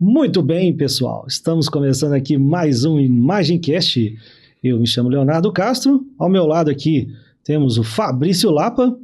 Muito bem, pessoal. Estamos começando aqui mais um ImagenCast. Eu me chamo Leonardo Castro. Ao meu lado aqui temos o Fabrício Lapa,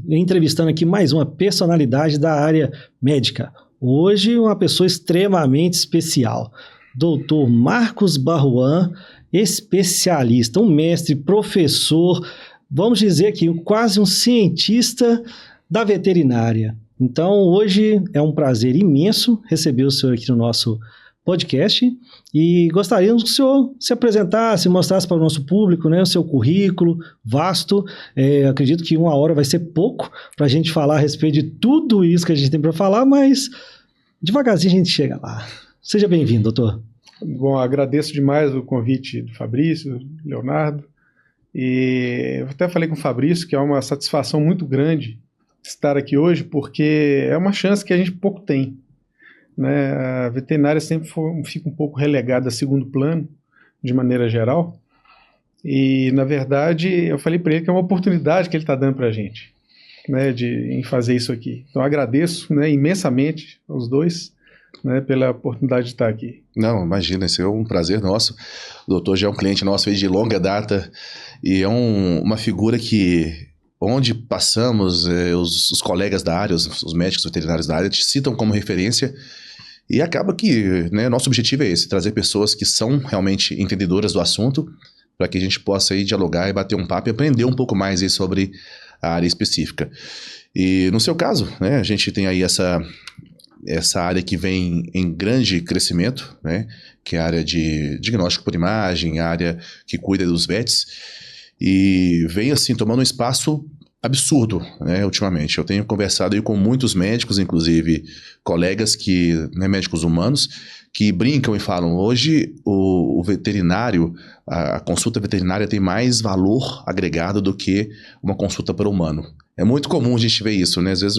entrevistando aqui mais uma personalidade da área médica. Hoje, uma pessoa extremamente especial. Dr. Marcos Barruan, especialista, um mestre, professor, vamos dizer aqui, quase um cientista da veterinária. Então, hoje é um prazer imenso receber o senhor aqui no nosso podcast e gostaríamos que o senhor se apresentasse, mostrasse para o nosso público, né, o seu currículo vasto. Acredito que 1 hora vai ser pouco para a gente falar a respeito de tudo isso que a gente tem para falar, mas devagarzinho a gente chega lá. Seja bem-vindo, doutor. Bom, agradeço demais o convite do Fabrício, Leonardo, e eu até falei com o Fabrício que é uma satisfação muito grande estar aqui hoje, porque é uma chance que a gente pouco tem, né? A veterinária sempre fica um pouco relegada a segundo plano, de maneira geral, e na verdade eu falei para ele que é uma oportunidade que ele está dando para a gente, né, em fazer isso aqui. Então agradeço, né, imensamente aos dois, né, pela oportunidade de estar aqui. Não, imagina, isso é um prazer nosso. O doutor já é um cliente nosso de longa data e é uma figura que, onde passamos, os colegas da área, os médicos veterinários da área te citam como referência e acaba que, né, nosso objetivo é esse, trazer pessoas que são realmente entendedoras do assunto para que a gente possa aí dialogar e bater um papo e aprender um pouco mais aí sobre a área específica. E no seu caso, né, a gente tem aí essa área que vem em grande crescimento, né, que é a área de diagnóstico por imagem, a área que cuida dos vets, e vem assim tomando um espaço absurdo, né, ultimamente. Eu tenho conversado aí com muitos médicos, inclusive colegas que, né, médicos humanos, que brincam e falam, hoje o veterinário, a consulta veterinária tem mais valor agregado do que uma consulta para o humano. É muito comum a gente ver isso, né? Às vezes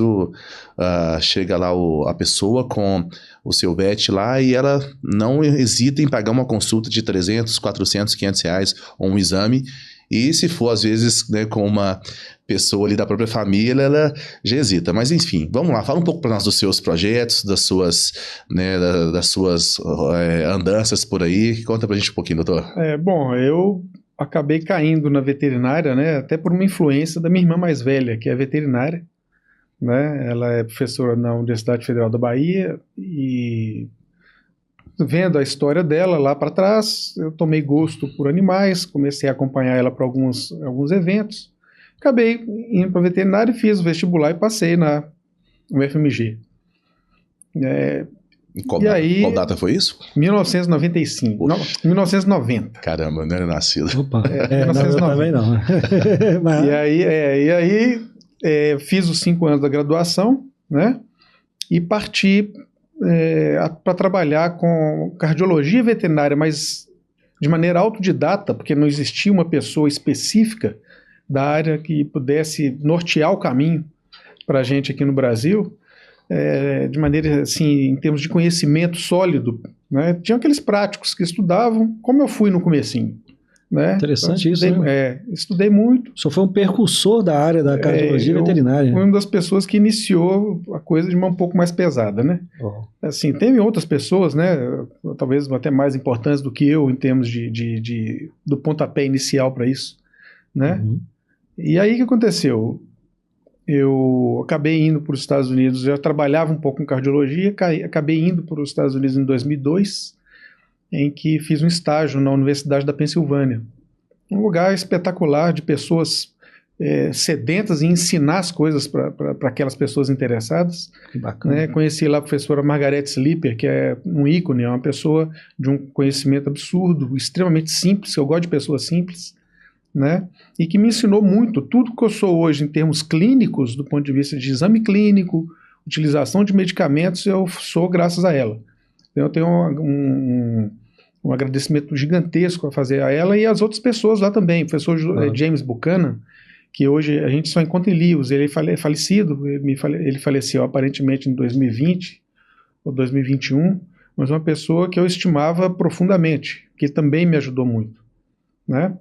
chega lá a pessoa com o seu vet lá e ela não hesita em pagar uma consulta de 300, 400, 500 reais ou um exame. E se for, às vezes, né, com uma pessoa ali da própria família, ela já hesita. Mas, enfim, vamos lá. Fala um pouco para nós dos seus projetos, das suas, né, das suas andanças por aí. Conta pra gente um pouquinho, doutor. Bom, eu acabei caindo na veterinária, né, até por uma influência da minha irmã mais velha, que é veterinária, né? Ela é professora na Universidade Federal da Bahia e vendo a história dela lá para trás, eu tomei gosto por animais, comecei a acompanhar ela para alguns eventos, acabei indo para veterinária e fiz o vestibular e passei no UFMG. Qual data foi isso? 1995. Não, 1990. Caramba, eu não era nascido. Opa, 1990. Não, também não. Mas... E aí fiz os 5 anos da graduação, né? E parti para trabalhar com cardiologia veterinária, mas de maneira autodidata, porque não existia uma pessoa específica da área que pudesse nortear o caminho para a gente aqui no Brasil. De maneira, assim, em termos de conhecimento sólido, né? Tinha aqueles práticos que estudavam, como eu fui no comecinho, né? Interessante, então, isso, né? Estudei muito. O senhor foi um percursor da área da cardiologia veterinária. Fui uma das pessoas que iniciou a coisa de uma um pouco mais pesada, né? Assim, teve outras pessoas, né? Talvez até mais importantes do que eu, em termos do pontapé inicial para isso, né? Uhum. E aí o que aconteceu? Eu acabei indo para os Estados Unidos, eu trabalhava um pouco com cardiologia, acabei indo para os Estados Unidos em 2002, em que fiz um estágio na Universidade da Pensilvânia. Um lugar espetacular de pessoas sedentas em ensinar as coisas para aquelas pessoas interessadas. Que bacana. Né? Conheci lá a professora Margaret Sleeper, que é um ícone, é uma pessoa de um conhecimento absurdo, extremamente simples, eu gosto de pessoas simples, né? E que me ensinou muito. Tudo que eu sou hoje em termos clínicos, do ponto de vista de exame clínico, utilização de medicamentos, eu sou graças a ela. Então eu tenho um agradecimento gigantesco a fazer a ela e às outras pessoas lá também. O professor James Buchanan, que hoje a gente só encontra em livros, ele é falecido, ele faleceu aparentemente em 2020 ou 2021, mas uma pessoa que eu estimava profundamente, que também me ajudou muito, né?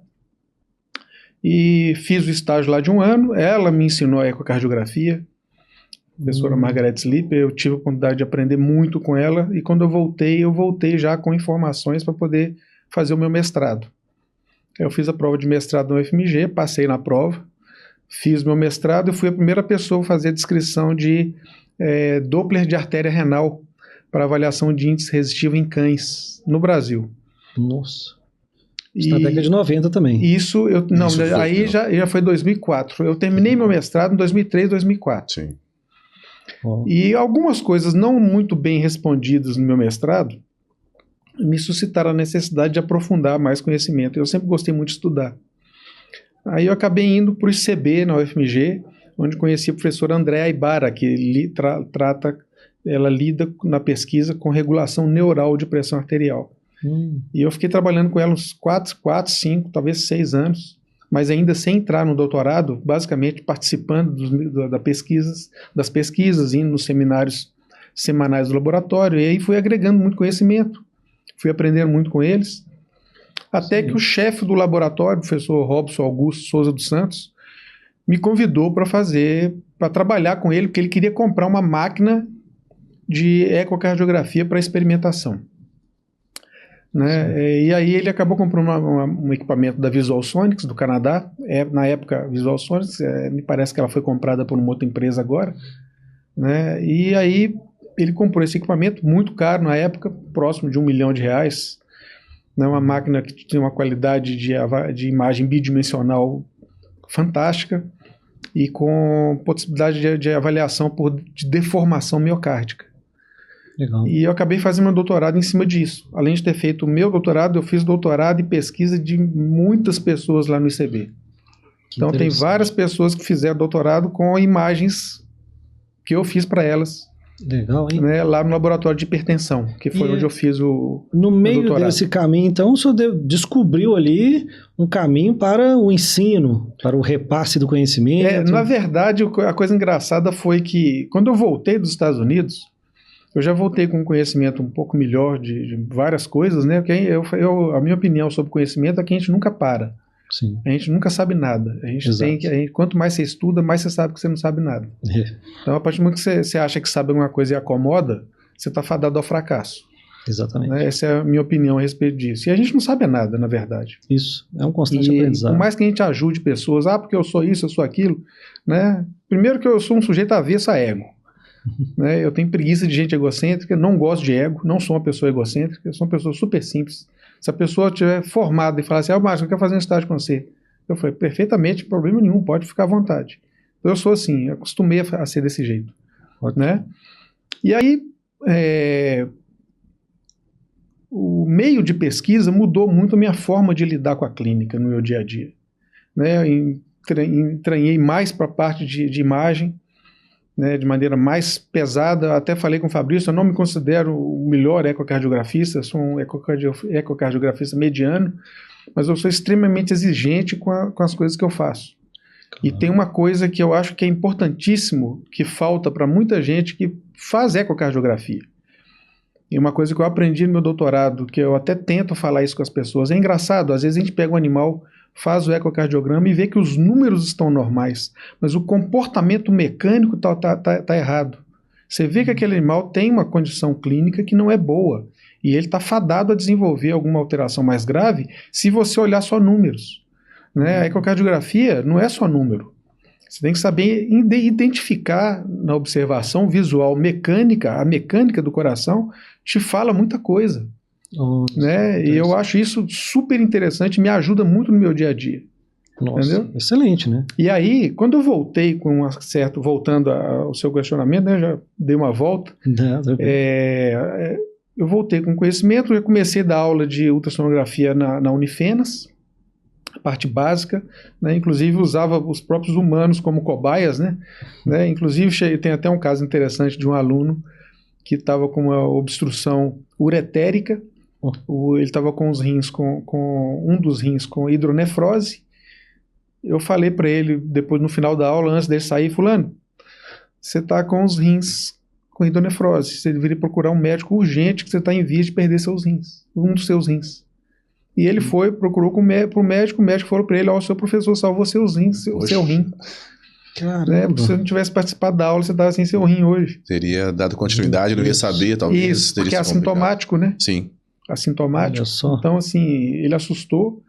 E fiz o estágio lá de 1 ano, ela me ensinou a ecocardiografia, professora Margaret Sleeper. Eu tive a oportunidade de aprender muito com ela, e quando eu voltei já com informações para poder fazer o meu mestrado. Eu fiz a prova de mestrado no UFMG, passei na prova, fiz meu mestrado e fui a primeira pessoa a fazer a descrição de Doppler de artéria renal para avaliação de índice resistivo em cães no Brasil. Nossa. Isso na década de 90 também. Aí já foi 2004. Eu terminei meu mestrado em 2003, 2004. Sim. E algumas coisas não muito bem respondidas no meu mestrado me suscitaram a necessidade de aprofundar mais conhecimento. Eu sempre gostei muito de estudar. Aí eu acabei indo para o ICB, na UFMG, onde conheci a professora Andréa Ibarra, que ela lida na pesquisa com regulação neural de pressão arterial. E eu fiquei trabalhando com ela uns 4, 5, talvez 6 anos, mas ainda sem entrar no doutorado, basicamente participando das pesquisas, indo nos seminários semanais do laboratório, e aí fui agregando muito conhecimento, fui aprendendo muito com eles, até que o chefe do laboratório, o professor Robson Augusto Souza dos Santos, me convidou para trabalhar com ele, porque ele queria comprar uma máquina de ecocardiografia para experimentação. Né? E aí ele acabou comprando um equipamento da VisualSonics, do Canadá. Na época, VisualSonics, me parece que ela foi comprada por uma outra empresa agora. Né? E aí ele comprou esse equipamento, muito caro na época, próximo de R$1 milhão. Né? Uma máquina que tinha uma qualidade de imagem bidimensional fantástica e com possibilidade de avaliação de deformação miocárdica. Legal. E eu acabei fazendo meu doutorado em cima disso. Além de ter feito o meu doutorado, eu fiz doutorado e pesquisa de muitas pessoas lá no ICB. Então tem várias pessoas que fizeram doutorado com imagens que eu fiz para elas. Legal, hein? Né, lá no laboratório de hipertensão, que foi onde eu fiz o No meio doutorado. desse caminho, então, o senhor descobriu ali um caminho para o ensino, para o repasse do conhecimento. Na verdade, a coisa engraçada foi que, quando eu voltei dos Estados Unidos, eu já voltei com um conhecimento um pouco melhor de várias coisas, né? Porque a minha opinião sobre conhecimento é que a gente nunca para. Sim. A gente nunca sabe nada. Quanto mais você estuda, mais você sabe que você não sabe nada. Então, a partir do momento que você acha que sabe alguma coisa e acomoda, você está fadado ao fracasso. Exatamente. Né? Essa é a minha opinião a respeito disso. E a gente não sabe nada, na verdade. Isso, é um constante aprendizado. Por mais que a gente ajude pessoas, porque eu sou isso, eu sou aquilo, né? Primeiro que eu sou um sujeito avesso a ego. Né? Eu tenho preguiça de gente egocêntrica, não gosto de ego, não sou uma pessoa egocêntrica, eu sou uma pessoa super simples. Se a pessoa estiver formada e falar assim, Márcio, eu quero fazer um estágio com você, eu falei, perfeitamente, problema nenhum, pode ficar à vontade. Então, eu sou assim, eu acostumei a ser desse jeito. Né? E aí, o meio de pesquisa mudou muito a minha forma de lidar com a clínica no meu dia a dia. Né? Entranhei mais para a parte de imagem, né, de maneira mais pesada. Até falei com o Fabrício, eu não me considero o melhor ecocardiografista, sou um ecocardiografista mediano, mas eu sou extremamente exigente com as coisas que eu faço. E tem uma coisa que eu acho que é importantíssimo, que falta para muita gente que faz ecocardiografia. E uma coisa que eu aprendi no meu doutorado, que eu até tento falar isso com as pessoas, é engraçado, às vezes a gente pega um animal, faz o ecocardiograma e vê que os números estão normais, mas o comportamento mecânico tá errado. Você vê que aquele animal tem uma condição clínica que não é boa, e ele está fadado a desenvolver alguma alteração mais grave se você olhar só números. Né? A ecocardiografia não é só número. Você tem que saber identificar na observação visual mecânica, a mecânica do coração te fala muita coisa. Né? E eu acho isso super interessante, me ajuda muito no meu dia a dia. Nossa, entendeu? Excelente, né? E aí, quando eu voltei voltando ao seu questionamento, né, já dei uma volta, eu voltei com conhecimento, eu comecei a dar aula de ultrassonografia na Unifenas, a parte básica, né, inclusive usava os próprios humanos como cobaias, né, inclusive tem até um caso interessante de um aluno que estava com uma obstrução uretérica, ele estava com os rins, com um dos rins com hidronefrose. Eu falei para ele, depois no final da aula, antes dele sair, fulano, você está com os rins com hidronefrose, você deveria procurar um médico urgente que você está em vias de perder seus rins, um dos seus rins. E ele procurou para o médico, o médico falou para ele, seu professor salvou seus rins, seu rim. Caramba. Se você não tivesse participado da aula, você estava sem seu rim hoje. Teria dado continuidade, não ia saber, talvez. Isso, porque é assintomático, né? Sim. Assintomático. Então, assim, ele assustou,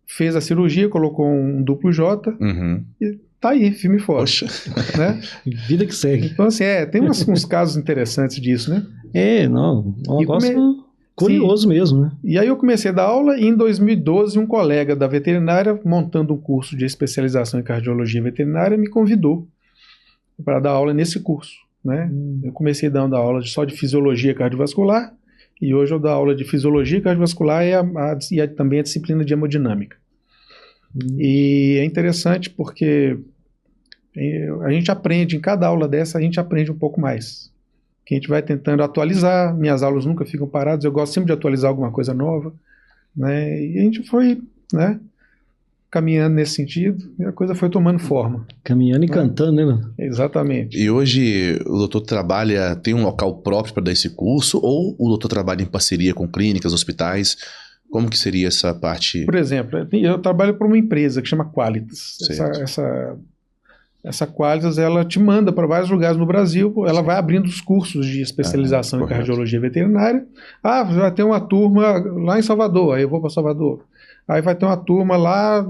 fez a cirurgia, colocou um duplo J e tá aí, firme e forte. Poxa. Né? Vida que segue. Então, assim, tem uns casos interessantes disso, né? Um negócio curioso mesmo, né? E aí eu comecei a dar aula e em 2012 um colega da veterinária, montando um curso de especialização em cardiologia veterinária, me convidou para dar aula nesse curso, né? Eu comecei dando aula só de fisiologia cardiovascular e hoje eu dou aula de fisiologia cardiovascular e também a disciplina de hemodinâmica. E é interessante porque a gente aprende, em cada aula dessa a gente aprende um pouco mais. Que a gente vai tentando atualizar, minhas aulas nunca ficam paradas, eu gosto sempre de atualizar alguma coisa nova, né? E a gente foi, né, caminhando nesse sentido e a coisa foi tomando forma. Caminhando e cantando, né? Exatamente. E hoje o doutor tem um local próprio para dar esse curso ou o doutor trabalha em parceria com clínicas, hospitais? Como que seria essa parte? Por exemplo, eu trabalho para uma empresa que chama Qualitas. Essa Qualitas, ela te manda para vários lugares no Brasil, ela vai abrindo os cursos de especialização em cardiologia veterinária. Vai ter uma turma lá em Salvador, aí eu vou para Salvador. Aí vai ter uma turma lá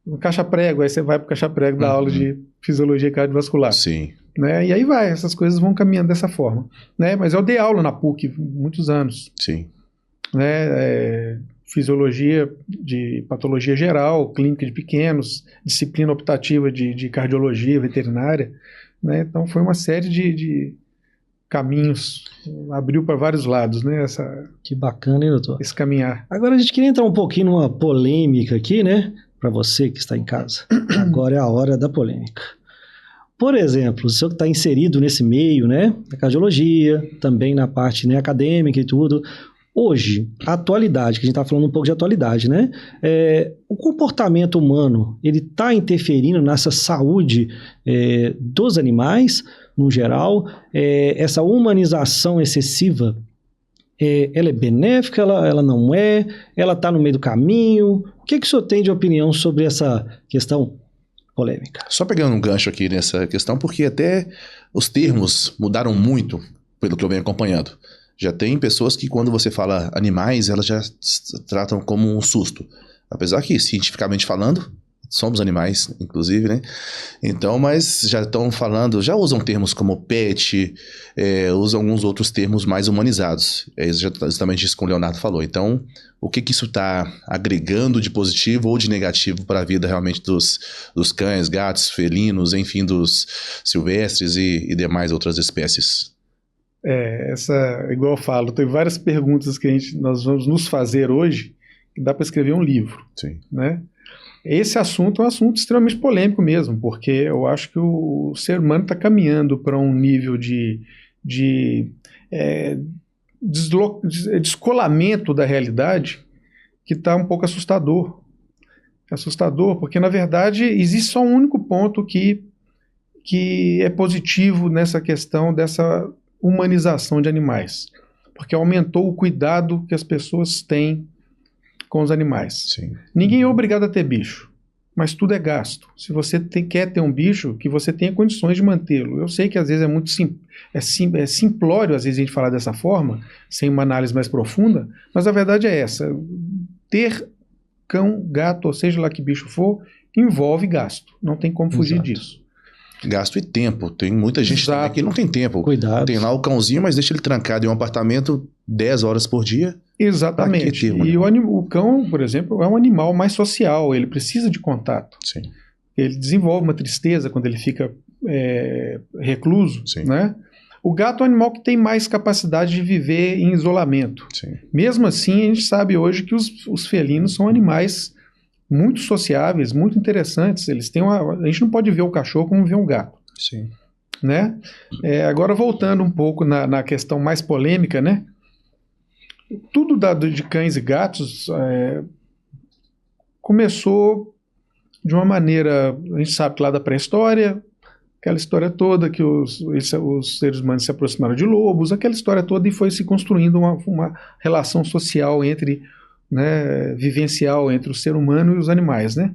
no Caixa Prego, aí você vai para o Caixa Prego dar aula de fisiologia cardiovascular. Sim. Né? E aí essas coisas vão caminhando dessa forma. Né? Mas eu dei aula na PUC muitos anos. Sim. Né? Fisiologia de patologia geral, clínica de pequenos, disciplina optativa de cardiologia veterinária, né? Então foi uma série de caminhos, abriu para vários lados, né? Que bacana, hein, doutor? Esse caminhar. Agora a gente queria entrar um pouquinho numa polêmica aqui, né? Para você que está em casa. Agora é a hora da polêmica. Por exemplo, o senhor que está inserido nesse meio, né? Na cardiologia, também na parte, né, acadêmica e tudo. Hoje, a atualidade, que a gente está falando um pouco de atualidade, né? O comportamento humano, ele está interferindo nessa saúde dos animais, no geral? Essa humanização excessiva, ela é benéfica, ela não é? Ela está no meio do caminho? O que o senhor tem de opinião sobre essa questão polêmica? Só pegando um gancho aqui nessa questão, porque até os termos mudaram muito, pelo que eu venho acompanhando. Já tem pessoas que quando você fala animais, elas já tratam como um susto. Apesar que, cientificamente falando, somos animais, inclusive, né? Então, mas já estão falando, já usam termos como pet, usam alguns outros termos mais humanizados. É justamente isso que o Leonardo falou. Então, o que isso está agregando de positivo ou de negativo para a vida realmente dos cães, gatos, felinos, enfim, dos silvestres e demais outras espécies? Igual eu falo, tem várias perguntas que nós vamos nos fazer hoje, que dá para escrever um livro. Sim. Né? Esse assunto é um assunto extremamente polêmico mesmo, porque eu acho que o ser humano está caminhando para um nível de descolamento da realidade que está um pouco assustador. Assustador, porque na verdade existe só um único ponto que é positivo nessa questão dessa humanização de animais, porque aumentou o cuidado que as pessoas têm com os animais. Sim. Ninguém é obrigado a ter bicho, mas tudo é gasto. Se você quer ter um bicho, que você tenha condições de mantê-lo. Eu sei que às vezes é muito simplório às vezes a gente falar dessa forma, sem uma análise mais profunda, mas a verdade é essa. Ter cão, gato, ou seja lá que bicho for, envolve gasto. Não tem como fugir disso. Gasto e tempo. Tem muita gente que não tem tempo. Cuidado. Tem lá o cãozinho, mas deixa ele trancado em um apartamento 10 horas por dia. Exatamente. E o cão, por exemplo, é um animal mais social. Ele precisa de contato. Sim. Ele desenvolve uma tristeza quando ele fica recluso. Sim. Né? O gato é um animal que tem mais capacidade de viver em isolamento. Sim. Mesmo assim, a gente sabe hoje que os felinos são animais muito sociáveis, muito interessantes. A gente não pode ver o cachorro como ver um gato. Sim. Né? Agora, voltando um pouco na questão mais polêmica, né? Tudo de cães e gatos começou de uma maneira, a gente sabe que lá da pré-história, aquela história toda que os seres humanos se aproximaram de lobos, aquela história toda, e foi se construindo uma relação social vivencial entre o ser humano e os animais, né?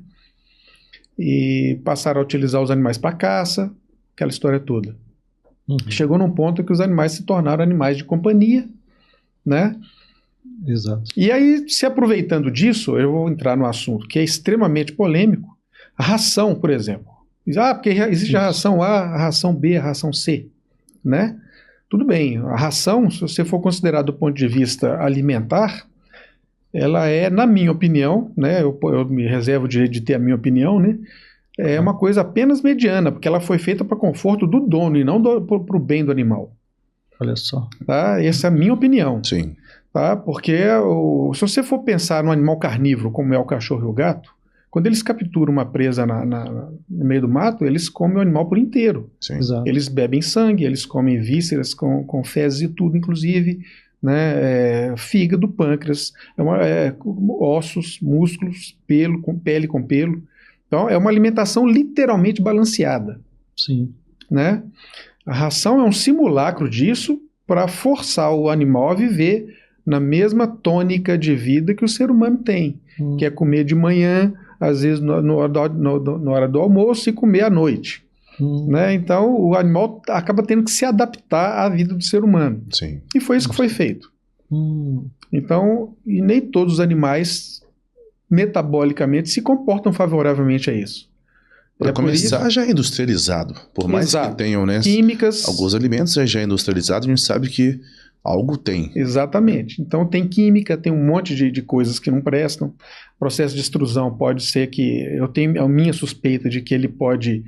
e passaram a utilizar os animais para caça, aquela história toda. Chegou num ponto que os animais se tornaram animais de companhia, né? Exato. E aí, se aproveitando disso, eu vou entrar no assunto que é extremamente polêmico, a ração, por exemplo. Porque existe a ração A, a ração B, a ração C, né? Tudo bem, a ração, se você for considerar do ponto de vista alimentar, ela é, na minha opinião, né? Eu me reservo o direito de ter a minha opinião, né? É uma coisa apenas mediana, porque ela foi feita para conforto do dono e não para o bem do animal. Olha só. Tá? Essa é a minha opinião. Sim. Tá? Porque se você for pensar no animal carnívoro, como é o cachorro e o gato, quando eles capturam uma presa no meio do mato, eles comem o animal por inteiro. Sim. Exato. Eles bebem sangue, eles comem vísceras com fezes e tudo, inclusive, né? Fígado, pâncreas, ossos, músculos, pele com pelo. Então, é uma alimentação literalmente balanceada. Sim. Né? A ração é um simulacro disso para forçar o animal a viver na mesma tônica de vida que o ser humano tem, que é comer de manhã, às vezes na hora do almoço e comer à noite. Né? Então, o animal acaba tendo que se adaptar à vida do ser humano. Sim. E foi isso que foi feito. Então, e nem todos os animais metabolicamente se comportam favoravelmente a isso. Para começar, já é industrializado. Por mais Exato. que tenham, né, químicas. alguns alimentos já é industrializado, a gente sabe que algo tem. Exatamente. Então tem química, tem um monte de coisas que não prestam. Processo de extrusão pode ser que... Eu tenho a minha suspeita de que ele pode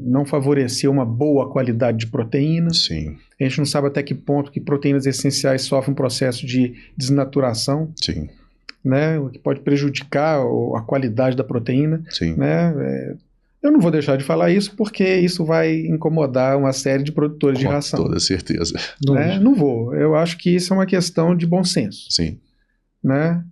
não favorecer uma boa qualidade de proteína. Sim. A gente não sabe até que ponto que proteínas essenciais sofrem um processo de desnaturação. Sim. Né, o que pode prejudicar a qualidade da proteína. Sim. Né? Eu não vou deixar de falar isso porque isso vai incomodar uma série de produtores de ração. Com toda certeza. Né? Não vou. Eu acho que isso é uma questão de bom senso. Sim. Né?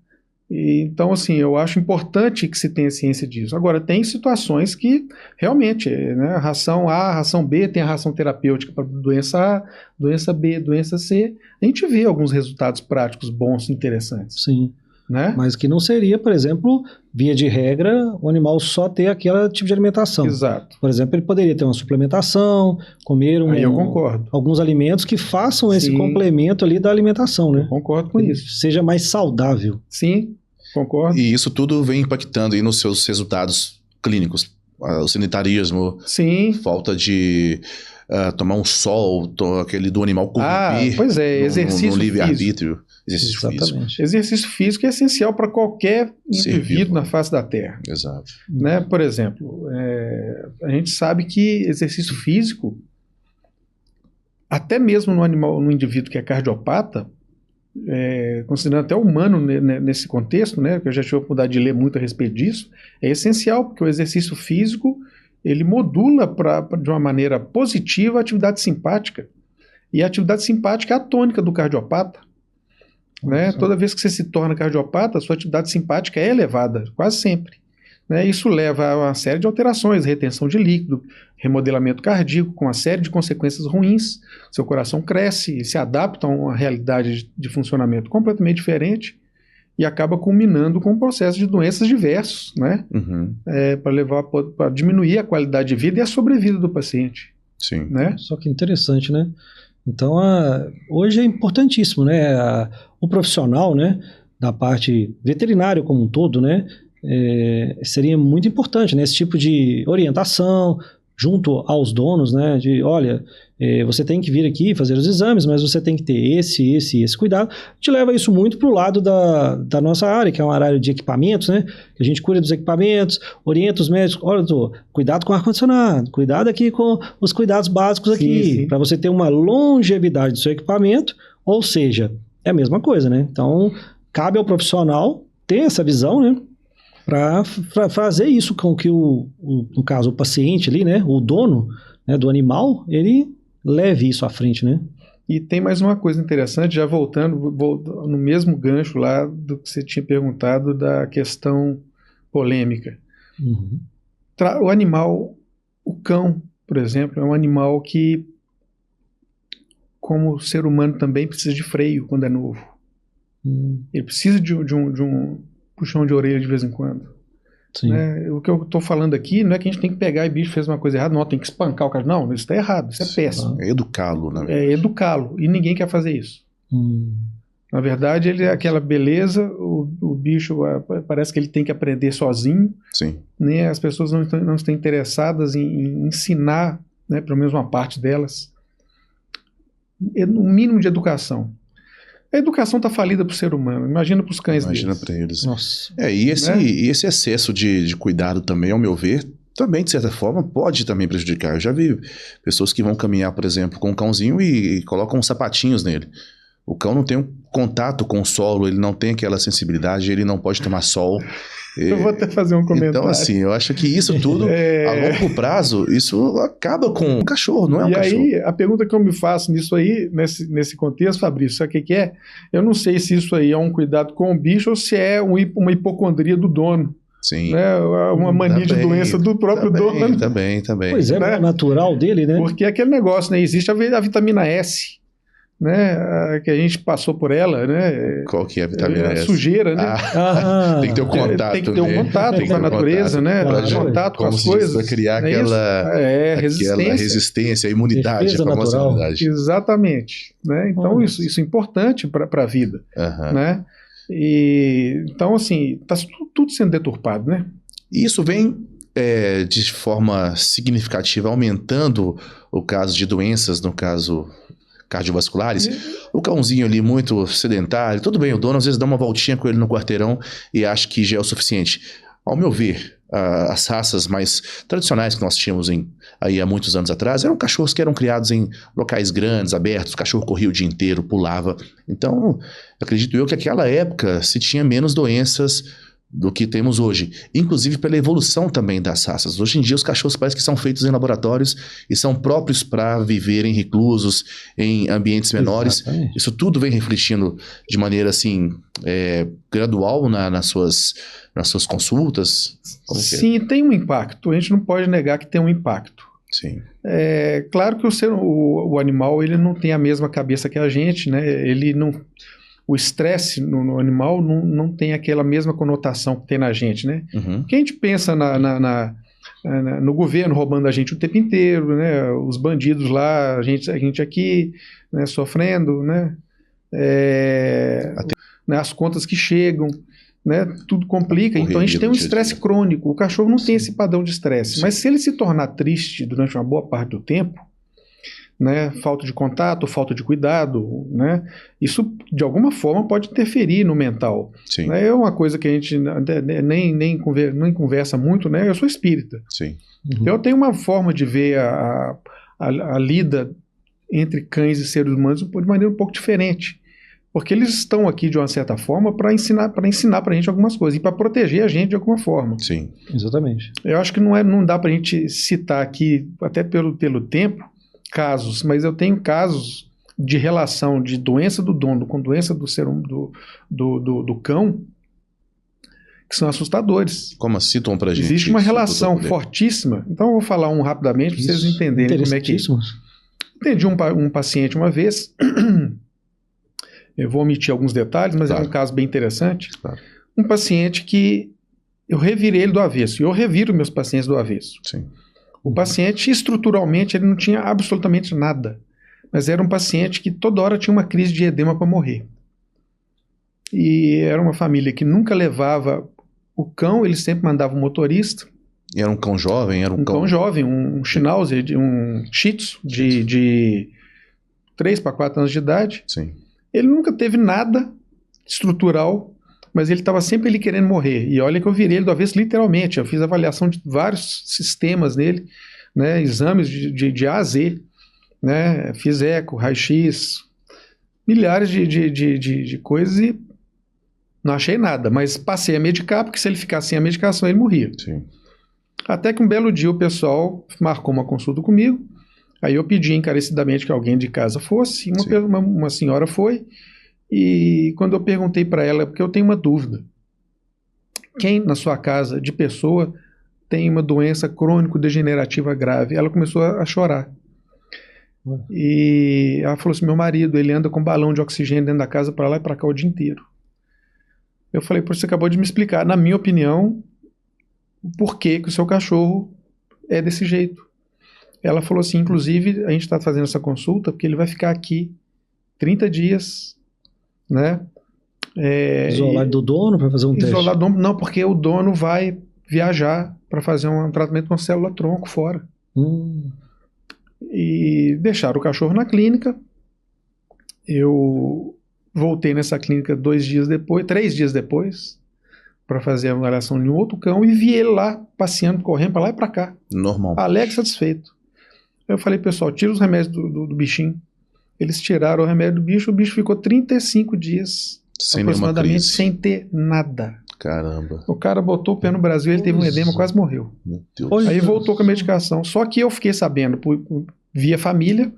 Então, assim, eu acho importante que se tenha ciência disso. Agora, tem situações que realmente, né, a ração A, a ração B, tem a ração terapêutica para doença A, doença B, doença C. A gente vê alguns resultados práticos bons, interessantes. Sim. Né? Mas que não seria, por exemplo, via de regra, o animal só ter aquele tipo de alimentação. Exato. Por exemplo, ele poderia ter uma suplementação, comer Aí eu concordo. alguns alimentos que façam esse complemento ali da alimentação, né? Eu concordo com isso. Seja mais saudável. Sim, concordo. E isso tudo vem impactando aí nos seus resultados clínicos. O sedentarismo, Sim. falta de tomar um sol, aquele do animal conviver. Pois é, exercício no livre-arbítrio. físico. Exercício físico. Exercício físico é essencial para qualquer indivíduo na face da Terra. Exato. Né? Por exemplo, a gente sabe que exercício físico, até mesmo no indivíduo que é cardiopata, considerando até o humano nesse contexto, né, que eu já tive a oportunidade de ler muito a respeito disso, é essencial, porque o exercício físico ele modula de uma maneira positiva a atividade simpática. E a atividade simpática é a tônica do cardiopata. Né? Toda vez que você se torna cardiopata, a sua atividade simpática é elevada, quase sempre. Né? Isso leva a uma série de alterações, retenção de líquido, remodelamento cardíaco, com uma série de consequências ruins. Seu coração cresce e se adapta a uma realidade de funcionamento completamente diferente e acaba culminando com um processo de doenças diversos, né? Para diminuir a qualidade de vida e a sobrevida do paciente. Sim. Né? Só que interessante, né? Então, hoje é importantíssimo, né? O profissional, né, da parte veterinária como um todo, né, seria muito importante, né, esse tipo de orientação junto aos donos, né, de, olha, você tem que vir aqui fazer os exames, mas você tem que ter esse cuidado. A gente leva isso muito para o lado da nossa área, que é uma área de equipamentos, né, que a gente cuida dos equipamentos, orienta os médicos, olha, cuidado com o ar-condicionado, cuidado aqui com os cuidados básicos aqui, para você ter uma longevidade do seu equipamento, ou seja, é a mesma coisa, né, então cabe ao profissional ter essa visão, né, para fazer isso com que no caso, o paciente ali, né, o dono, né, do animal, ele leve isso à frente, né? E tem mais uma coisa interessante, já voltando no mesmo gancho lá do que você tinha perguntado da questão polêmica. O animal, o cão, por exemplo, é um animal que, como o ser humano também, precisa de freio quando é novo. Ele precisa de um puxão de orelha de vez em quando. Sim. Né? O que eu estou falando aqui não é que a gente tem que pegar e bicho fez uma coisa errada, não, tem que espancar o cara. Não, isso está errado, isso é péssimo. É educá-lo, né? É educá-lo, e ninguém quer fazer isso. Na verdade, ele é aquela beleza, o bicho parece que ele tem que aprender sozinho. Sim. Né? As pessoas não estão interessadas em ensinar, né, pelo menos uma parte delas, um mínimo de educação. A educação está falida para o ser humano, imagina para os cães deles. Imagina para eles. Nossa. E esse excesso de cuidado também, ao meu ver, também, de certa forma, pode também prejudicar. Eu já vi pessoas que vão caminhar, por exemplo, com um cãozinho e colocam sapatinhos nele. O cão não tem um contato com o solo, ele não tem aquela sensibilidade, ele não pode tomar sol. Eu vou até fazer um comentário. Então, assim, eu acho que isso tudo, a longo prazo, isso acaba com o cachorro, não é um cachorro. E aí, a pergunta que eu me faço nisso aí, nesse contexto, Fabrício, sabe o que é? Eu não sei se isso aí é um cuidado com o bicho ou se é uma hipocondria do dono. Sim. Né? Uma mania de doença do próprio dono. Também. Pois é, né? Natural dele, né? Porque é aquele negócio, né? Existe a vitamina S, né, que a gente passou por ela, né? Qual que é a vitamina S? Sujeira, né? Tem que ter um contato. Tem que ter um contato com a natureza, né? Contato com as coisas. Para criar aquela resistência, imunidade, a famosa imunidade. Exatamente. Né? Então, isso é importante para a vida. Né? Então, assim, está tudo sendo deturpado, né? E isso vem de forma significativa aumentando o caso de doenças, no caso cardiovasculares. O cãozinho ali muito sedentário, tudo bem, o dono às vezes dá uma voltinha com ele no quarteirão e acha que já é o suficiente. Ao meu ver, as raças mais tradicionais que nós tínhamos aí há muitos anos atrás eram cachorros que eram criados em locais grandes, abertos, o cachorro corria o dia inteiro, pulava. Então, acredito eu que naquela época se tinha menos doenças do que temos hoje, inclusive pela evolução também das raças. Hoje em dia os cachorros parece que são feitos em laboratórios e são próprios para viverem reclusos em ambientes menores. Exatamente. Isso tudo vem refletindo de maneira assim gradual nas suas consultas. Sim, tem um impacto. A gente não pode negar que tem um impacto. Sim. Claro que o animal ele não tem a mesma cabeça que a gente, né? Ele não... O estresse no animal não tem aquela mesma conotação que tem na gente, né? Porque a gente pensa no governo roubando a gente o tempo inteiro, né? Os bandidos lá, a gente aqui, né? Sofrendo, né? As contas que chegam, né? Tudo complica. Então a gente tem um estresse crônico. O cachorro não tem esse padrão de estresse. Mas se ele se tornar triste durante uma boa parte do tempo, né, falta de contato, falta de cuidado, né, isso de alguma forma pode interferir no mental. Sim. Né, é uma coisa que a gente nem conversa muito, né, eu sou espírita. Sim. Então eu tenho uma forma de ver a lida entre cães e seres humanos de maneira um pouco diferente, porque eles estão aqui de uma certa forma para ensinar para a gente algumas coisas e para proteger a gente de alguma forma. Sim. Exatamente. Eu acho que não dá para a gente citar aqui, até pelo tempo, casos, mas eu tenho casos de relação de doença do dono com doença do cão que são assustadores. Como citam pra gente? Existe uma relação fortíssima. Então eu vou falar um rapidamente para vocês entenderem como é que é. Entendi um paciente uma vez, eu vou omitir alguns detalhes, mas é um caso bem interessante. Claro. Um paciente que eu revirei ele do avesso, e eu reviro meus pacientes do avesso. Sim. O paciente, estruturalmente, ele não tinha absolutamente nada. Mas era um paciente que toda hora tinha uma crise de edema para morrer. E era uma família que nunca levava o cão, ele sempre mandava o motorista. E era um cão jovem? Era um cão jovem, um Schnauzer, um Shih Tzu de 3 para 4 anos de idade. Sim. Ele nunca teve nada estrutural, mas ele estava sempre ali querendo morrer. E olha que eu virei ele do avesso literalmente. Eu fiz avaliação de vários sistemas nele, né, exames de A a Z, né, fiz eco, raio-x, milhares de coisas e não achei nada. Mas passei a medicar, porque se ele ficasse sem a medicação, ele morria. Sim. Até que um belo dia o pessoal marcou uma consulta comigo. Aí eu pedi encarecidamente que alguém de casa fosse. Uma senhora foi. E quando eu perguntei para ela, porque eu tenho uma dúvida, quem na sua casa de pessoa tem uma doença crônico-degenerativa grave? Ela começou a chorar. E ela falou assim, meu marido, ele anda com balão de oxigênio dentro da casa para lá e para cá o dia inteiro. Eu falei, você acabou de me explicar, na minha opinião, por que que o seu cachorro é desse jeito. Ela falou assim, inclusive, a gente está fazendo essa consulta porque ele vai ficar aqui 30 dias, né? Isolado do dono para fazer um teste? Isolado do dono, não, porque o dono vai viajar para fazer um tratamento com célula-tronco fora. E deixaram o cachorro na clínica. Eu voltei nessa clínica 3 dias depois, para fazer a avaliação de um outro cão e vi ele lá, passeando, correndo para lá e para cá. Normal. Alegre e satisfeito. Eu falei, pessoal, tira os remédios do bichinho. Eles tiraram o remédio do bicho, o bicho ficou 35 dias Sem aproximadamente sem ter nada. Caramba. O cara botou o pé no Brasil, ele teve um edema, quase morreu. Meu Deus. Aí voltou com a medicação. Só que eu fiquei sabendo, via família,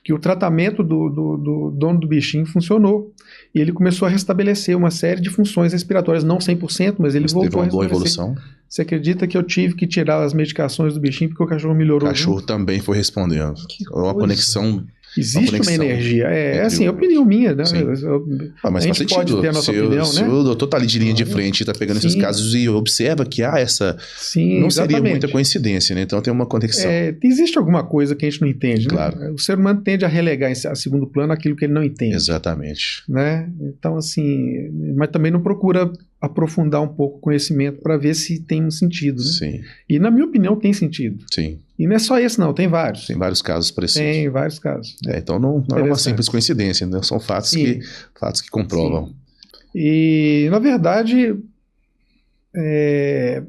que o tratamento do dono do bichinho funcionou. E ele começou a restabelecer uma série de funções respiratórias, não 100%, mas ele voltou teve uma a boa restabelecer. evolução. Você acredita que eu tive que tirar as medicações do bichinho porque o cachorro melhorou? O cachorro junto? também foi respondendo. É uma conexão. Existe uma conexão energia. É entre assim, o- opinião minha, né? Sim. A Mas faz gente pode sentido. ter a nossa se opinião, se né? o doutor tá ali de linha de frente e tá pegando esses Sim. casos e observa que há essa. Sim, Não seria exatamente. muita coincidência, né? Então tem uma conexão. Existe alguma coisa que a gente não entende, Claro. né? O ser humano tende a relegar a segundo plano aquilo que ele não entende. Exatamente. Né? Então, assim, mas também não procura aprofundar um pouco o conhecimento para ver se tem um sentido, né? Sim, E na minha opinião tem sentido. sim. E não é só esse não, tem vários. Tem vários casos parecidos. Tem vários casos. Então não é uma Interessante. simples coincidência, né? São fatos Sim. que comprovam. E, na verdade,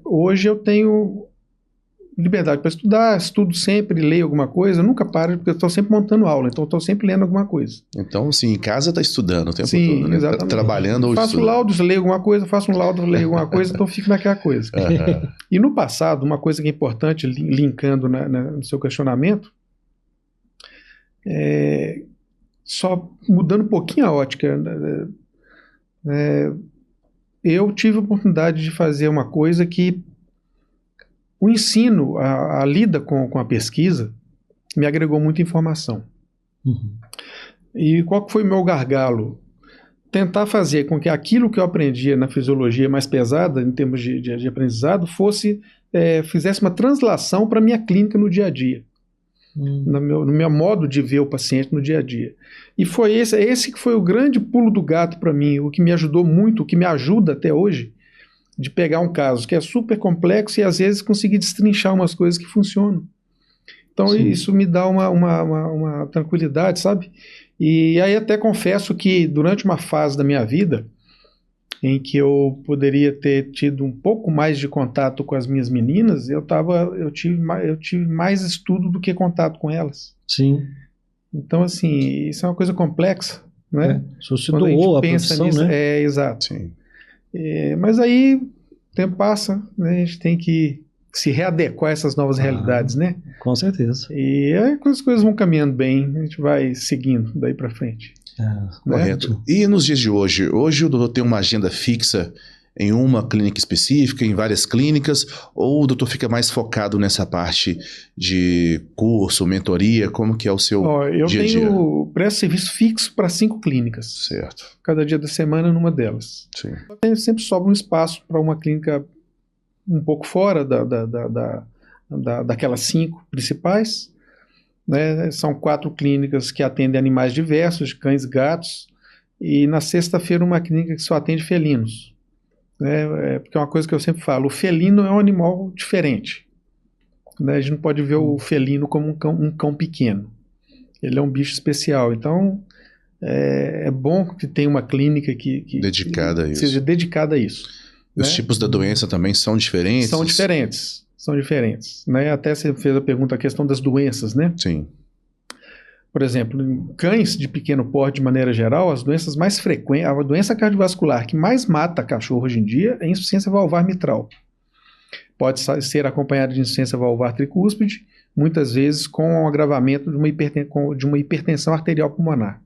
hoje eu tenho liberdade para estudar, estudo sempre, leio alguma coisa, nunca paro, porque eu estou sempre montando aula, então eu estou sempre lendo alguma coisa. Então, assim, em casa tá estudando o tempo Sim, todo, né? Tá exatamente. trabalhando ou Faço estudando. laudos, leio alguma coisa, faço um laudo, leio alguma coisa, então fico naquela coisa. Aham. E no passado, uma coisa que é importante, linkando no seu questionamento, só mudando um pouquinho a ótica, eu tive a oportunidade de fazer uma coisa que o ensino, a lida com a pesquisa, me agregou muita informação. Uhum. E qual que foi o meu gargalo? Tentar fazer com que aquilo que eu aprendia na fisiologia mais pesada, em termos de aprendizado, fizesse uma translação para a minha clínica no dia a dia. No meu modo de ver o paciente no dia a dia. E foi esse que foi o grande pulo do gato para mim, o que me ajudou muito, o que me ajuda até hoje, de pegar um caso que é super complexo e às vezes conseguir destrinchar umas coisas que funcionam. Então Sim. isso me dá uma tranquilidade, sabe? E aí até confesso que durante uma fase da minha vida em que eu poderia ter tido um pouco mais de contato com as minhas meninas, eu tive mais estudo do que contato com elas. Sim. Então, assim, isso é uma coisa complexa, né? Se você Quando doou a pensa profissão, nisso, né? exato. Sim. Mas aí o tempo passa, né? A gente tem que se readequar a essas novas realidades, né? Com certeza. E aí as coisas vão caminhando bem, a gente vai seguindo daí para frente. Correto. E nos dias de hoje? Hoje o doutor tem uma agenda fixa em uma clínica específica, em várias clínicas, ou o doutor fica mais focado nessa parte de curso, mentoria? Como que é o seu Eu dia a dia? presto serviço fixo para 5 clínicas, Certo. cada dia da semana numa delas. Sim. Sempre sobra um espaço para uma clínica um pouco fora daquelas 5 principais, né? São 4 clínicas que atendem animais diversos, cães e gatos, e na sexta-feira uma clínica que só atende felinos. Né? Porque é uma coisa que eu sempre falo, o felino é um animal diferente. Né? A gente não pode ver o felino como um cão pequeno. Ele é um bicho especial. Então, é bom que tenha uma clínica que Dedicada a isso. seja dedicada a isso. Os né? tipos da doença também são diferentes? São diferentes. Né? Até você fez a pergunta, a questão das doenças, né? Sim. Por exemplo, em cães de pequeno porte, de maneira geral, as doenças mais frequentes, a doença cardiovascular que mais mata cachorro hoje em dia é a insuficiência valvar mitral. Pode ser acompanhada de insuficiência valvar tricúspide, muitas vezes com o agravamento de uma hipertensão arterial pulmonar.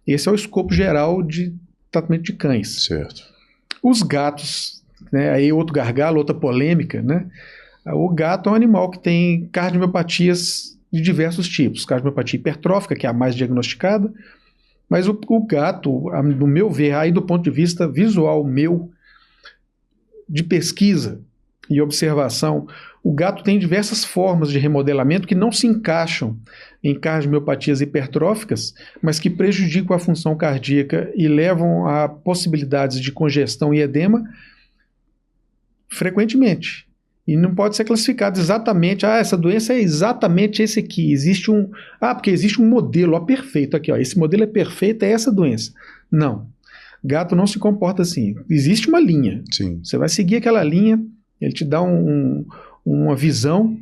Esse é o escopo geral de tratamento de cães. Certo. Os gatos, né, aí outro gargalo, outra polêmica, né? O gato é um animal que tem cardiomiopatias de diversos tipos. Cardiomiopatia hipertrófica, que é a mais diagnosticada, mas o gato, no meu ver, aí do ponto de vista visual meu, de pesquisa e observação, o gato tem diversas formas de remodelamento que não se encaixam em cardiomiopatias hipertróficas, mas que prejudicam a função cardíaca e levam a possibilidades de congestão e edema frequentemente. E não pode ser classificado exatamente, essa doença é exatamente esse aqui. Porque existe um modelo, perfeito aqui, esse modelo é perfeito, é essa doença. Não. Gato não se comporta assim. Existe uma linha. Sim. Você vai seguir aquela linha, ele te dá uma visão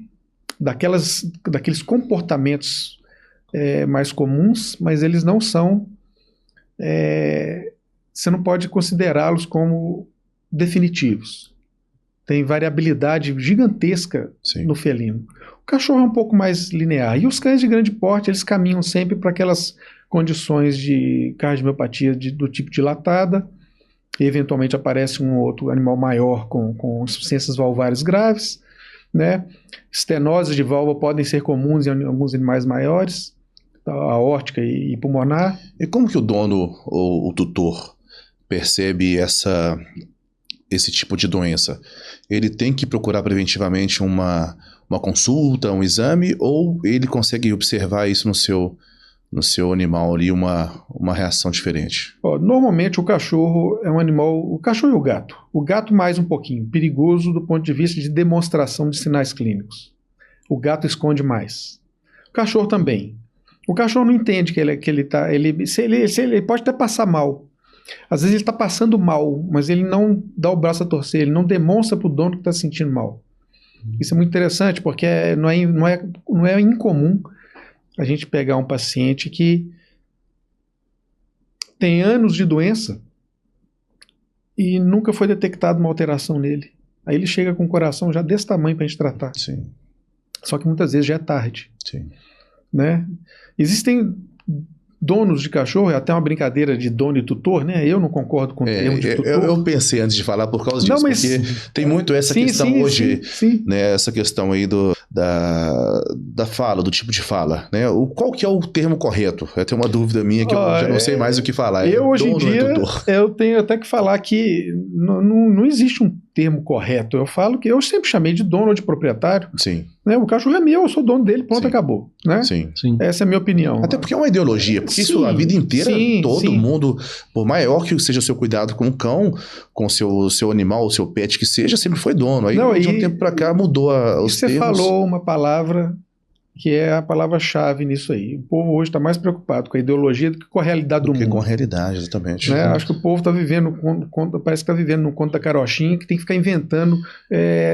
daqueles comportamentos mais comuns, mas eles não são... você não pode considerá-los como definitivos. Tem variabilidade gigantesca Sim. no felino. O cachorro é um pouco mais linear. E os cães de grande porte, eles caminham sempre para aquelas condições de cardiomiopatia do tipo dilatada. E eventualmente aparece um outro animal maior com insuficiências valvares graves, né? Estenoses de válvula podem ser comuns em alguns animais maiores, aórtica e pulmonar. E como que o dono ou o tutor percebe esse tipo de doença? Ele tem que procurar preventivamente uma consulta, um exame, ou ele consegue observar isso no seu animal ali, uma reação diferente? Normalmente o cachorro é um animal, o cachorro e o gato mais um pouquinho, perigoso do ponto de vista de demonstração de sinais clínicos. O gato esconde mais. O cachorro também. O cachorro não entende que ele pode até passar mal. Às vezes ele está passando mal, mas ele não dá o braço a torcer, ele não demonstra para o dono que está se sentindo mal. Isso é muito interessante, porque não é incomum a gente pegar um paciente que tem anos de doença e nunca foi detectada uma alteração nele. Aí ele chega com o coração já desse tamanho para a gente tratar. Sim. Só que muitas vezes já é tarde. Sim. Né? Existem donos de cachorro, é até uma brincadeira de dono e tutor, né? Eu não concordo com o termo de tutor. Eu pensei antes de falar por causa disso, porque tem muito essa questão hoje, né? Essa questão aí da fala, do tipo de fala, né? Qual que é o termo correto? Eu tenho uma dúvida minha que eu já não sei mais o que falar. Hoje em dia, eu tenho até que falar que não existe um termo correto. Eu falo que eu sempre chamei de dono ou de proprietário. Sim. Né? O cachorro é meu, eu sou dono dele, pronto, acabou. Né? Sim. Essa é a minha opinião. Até porque é uma ideologia, porque isso a vida inteira, todo mundo, por maior que seja o seu cuidado com o cão, com o seu animal, o seu pet que seja, sempre foi dono. Aí de um tempo pra cá mudou os termos. Você falou uma palavra que é a palavra-chave nisso aí. O povo hoje está mais preocupado com a ideologia do que com a realidade do mundo. Com a realidade, exatamente. Né? Acho que o povo está vivendo, parece que está vivendo no conto da carochinha, que tem que ficar inventando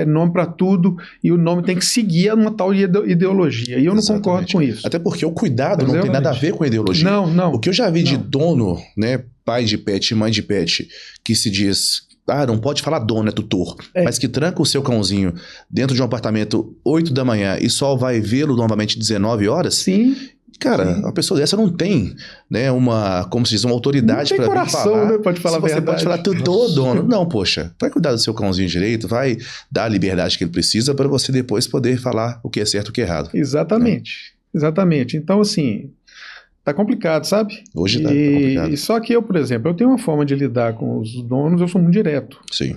nome para tudo, e o nome tem que seguir uma tal ideologia. E eu não concordo com isso. Até porque o cuidado não tem nada a ver com a ideologia. Não. O que eu já vi de dono, né, pai de pet, mãe de pet, que se diz... não pode falar dono, é tutor. Mas que tranca o seu cãozinho dentro de um apartamento 8 da manhã e só vai vê-lo novamente 19 horas. Sim. Cara, uma pessoa dessa não tem, né, como se diz, uma autoridade para falar. Né? Pode falar a verdade. Você pode falar tutor, dono. Não, poxa, vai cuidar do seu cãozinho direito, vai dar a liberdade que ele precisa para você depois poder falar o que é certo e o que é errado. Exatamente. Né? Exatamente. Então, assim... Tá complicado, sabe? Hoje tá complicado. E só que eu, por exemplo, eu tenho uma forma de lidar com os donos, eu sou muito direto. Sim.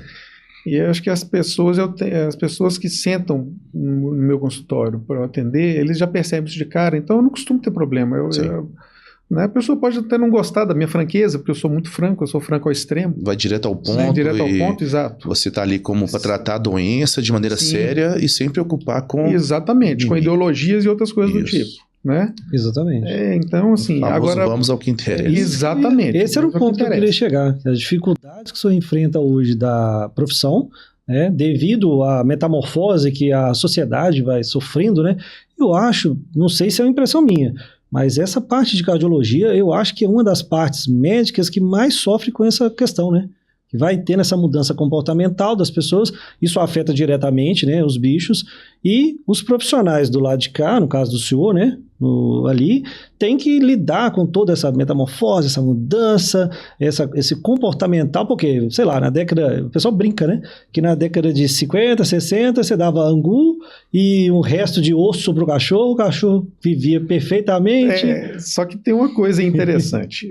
E eu acho que as pessoas que sentam no meu consultório para eu atender, eles já percebem isso de cara, então eu não costumo ter problema. Né? A pessoa pode até não gostar da minha franqueza, porque eu sou muito franco, eu sou franco ao extremo. Vai direto ao ponto. Vai direto ao ponto, exato. Você tá ali como para tratar a doença de maneira séria e sem preocupar com... Exatamente, com ideologias e outras coisas do tipo. Né? Exatamente. Então, assim, agora vamos ao que interessa. Exatamente. Esse era o ponto que eu queria chegar. As dificuldades que o senhor enfrenta hoje da profissão, né, devido à metamorfose que a sociedade vai sofrendo, né? Eu acho, não sei se é uma impressão minha, mas essa parte de cardiologia, eu acho que é uma das partes médicas que mais sofre com essa questão, né? Que vai tendo essa mudança comportamental das pessoas, isso afeta diretamente, né, os bichos, e os profissionais do lado de cá, no caso do senhor, né, ali, tem que lidar com toda essa metamorfose, essa mudança, esse comportamental, porque, sei lá, na década, o pessoal brinca, né, que na década de 50, 60, você dava angu e o resto de osso para o cachorro vivia perfeitamente. Só que tem uma coisa interessante,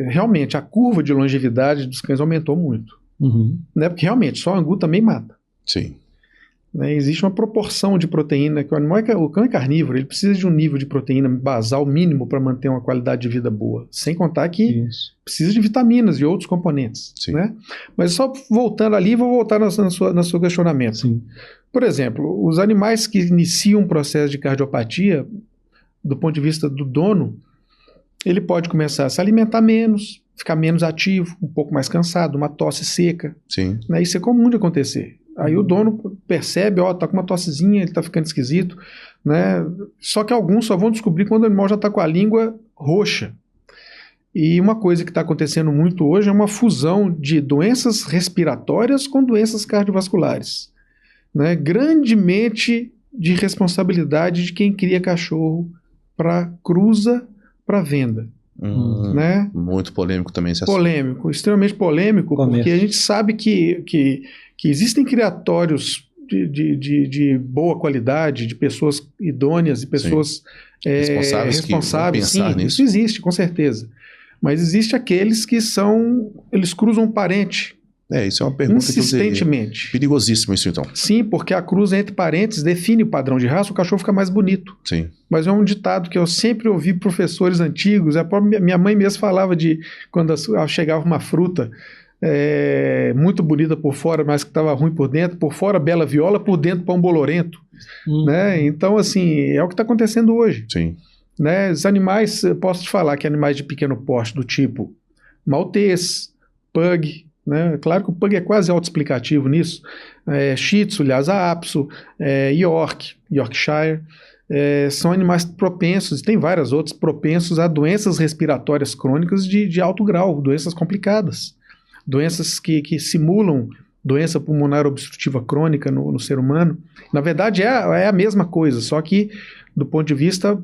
realmente, a curva de longevidade dos cães aumentou muito, né, porque realmente, só angu também mata. Sim. né? Existe uma proporção de proteína, que o cão é carnívoro, ele precisa de um nível de proteína basal mínimo para manter uma qualidade de vida boa, sem contar que precisa de vitaminas e outros componentes, né? Mas só voltando ali, vou voltar no seu questionamento. Sim. Por exemplo, os animais que iniciam um processo de cardiopatia, do ponto de vista do dono, ele pode começar a se alimentar menos, ficar menos ativo, um pouco mais cansado, uma tosse seca. Sim. Né? Isso é comum de acontecer. Aí o dono percebe, tá com uma tossezinha, ele tá ficando esquisito, né? Só que alguns só vão descobrir quando o animal já tá com a língua roxa. E uma coisa que está acontecendo muito hoje é uma fusão de doenças respiratórias com doenças cardiovasculares, né? Grandemente de responsabilidade de quem cria cachorro para cruza para venda. Né? Muito polêmico também esse assunto. Polêmico, extremamente polêmico, porque a gente sabe que existem criatórios de boa qualidade, de pessoas idôneas e pessoas responsáveis. Sim, nisso. Isso existe, com certeza. Mas existe aqueles que eles cruzam um parente. Isso é uma pergunta insistentemente. Perigosíssimo isso, então. Sim, porque a cruza entre parentes define o padrão de raça, o cachorro fica mais bonito. Sim. Mas é um ditado que eu sempre ouvi professores antigos, minha mãe mesmo falava de quando chegava uma fruta muito bonita por fora, mas que estava ruim por dentro, por fora bela viola, por dentro pão bolorento. Né? Então, assim, é o que está acontecendo hoje. Sim. Né? Os animais, eu posso te falar que animais de pequeno porte do tipo maltês, pug, né? Claro que o pug é quase autoexplicativo nisso, shih tzu, Lhasa Apso, Yorkshire, são animais propensos, e tem várias outras, propensos a doenças respiratórias crônicas de alto grau, doenças complicadas, doenças que simulam doença pulmonar obstrutiva crônica no ser humano. Na verdade é a mesma coisa, só que do ponto de vista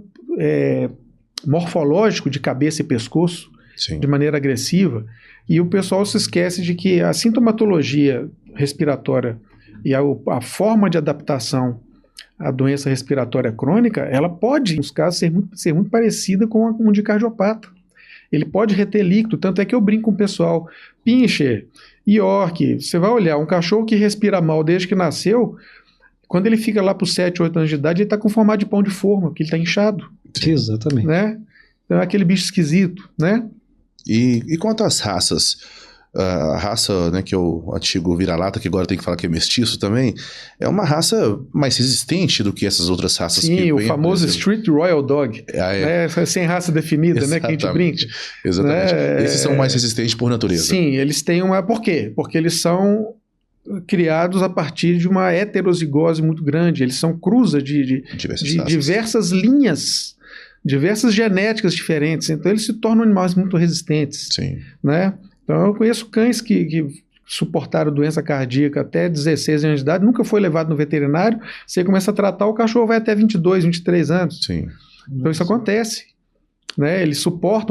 morfológico de cabeça e pescoço, Sim. de maneira agressiva, e o pessoal se esquece de que a sintomatologia respiratória e a forma de adaptação à doença respiratória crônica, ela pode, nos casos, ser muito parecida com um de cardiopata. Ele pode reter líquido, tanto é que eu brinco com o pessoal. Pinscher, York, você vai olhar, um cachorro que respira mal desde que nasceu, quando ele fica lá para os 7, 8 anos de idade, ele está com formato de pão de forma, porque ele está inchado. Sim, exatamente. Né? Então é aquele bicho esquisito, né? E quanto às raças? A raça, né, que é o antigo vira-lata, que agora tem que falar que é mestiço também, é uma raça mais resistente do que essas outras raças. Sim, o famoso Street Royal Dog, né, sem raça definida, né, que a gente brinca. Exatamente. Esses são mais resistentes por natureza. Sim, eles têm uma... Por quê? Porque eles são criados a partir de uma heterozigose muito grande, eles são cruza de diversas linhas, diversas genéticas diferentes, então eles se tornam animais muito resistentes. Sim. Né? Então eu conheço cães que suportaram doença cardíaca até 16 anos de idade, nunca foi levado no veterinário, você começa a tratar, o cachorro vai até 22, 23 anos. Sim. Então isso acontece. Né?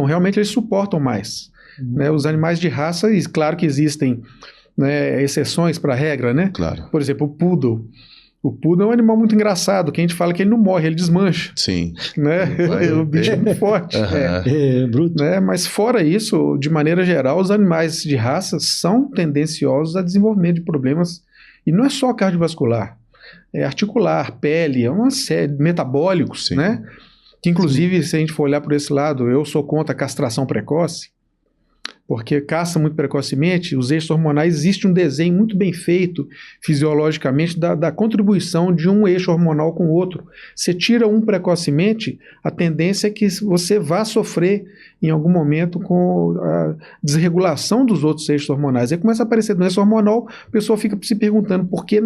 Realmente eles suportam mais. Né? Os animais de raça, e claro que existem, né, exceções para a regra, né? Claro. Por exemplo, o poodle. O poodle é um animal muito engraçado, que a gente fala que ele não morre, ele desmancha. Sim. Né? O bicho é muito forte. Bruto. Né? Mas fora isso, de maneira geral, os animais de raça são tendenciosos a desenvolvimento de problemas, e não é só cardiovascular, é articular, pele, é uma série de metabólicos, Sim. né? Que inclusive, se a gente for olhar por esse lado, eu sou contra a castração precoce, porque caça muito precocemente, os eixos hormonais, existe um desenho muito bem feito fisiologicamente da contribuição de um eixo hormonal com o outro. Você tira um precocemente, a tendência é que você vá sofrer em algum momento com a desregulação dos outros eixos hormonais. Aí começa a aparecer doença hormonal, a pessoa fica se perguntando por que,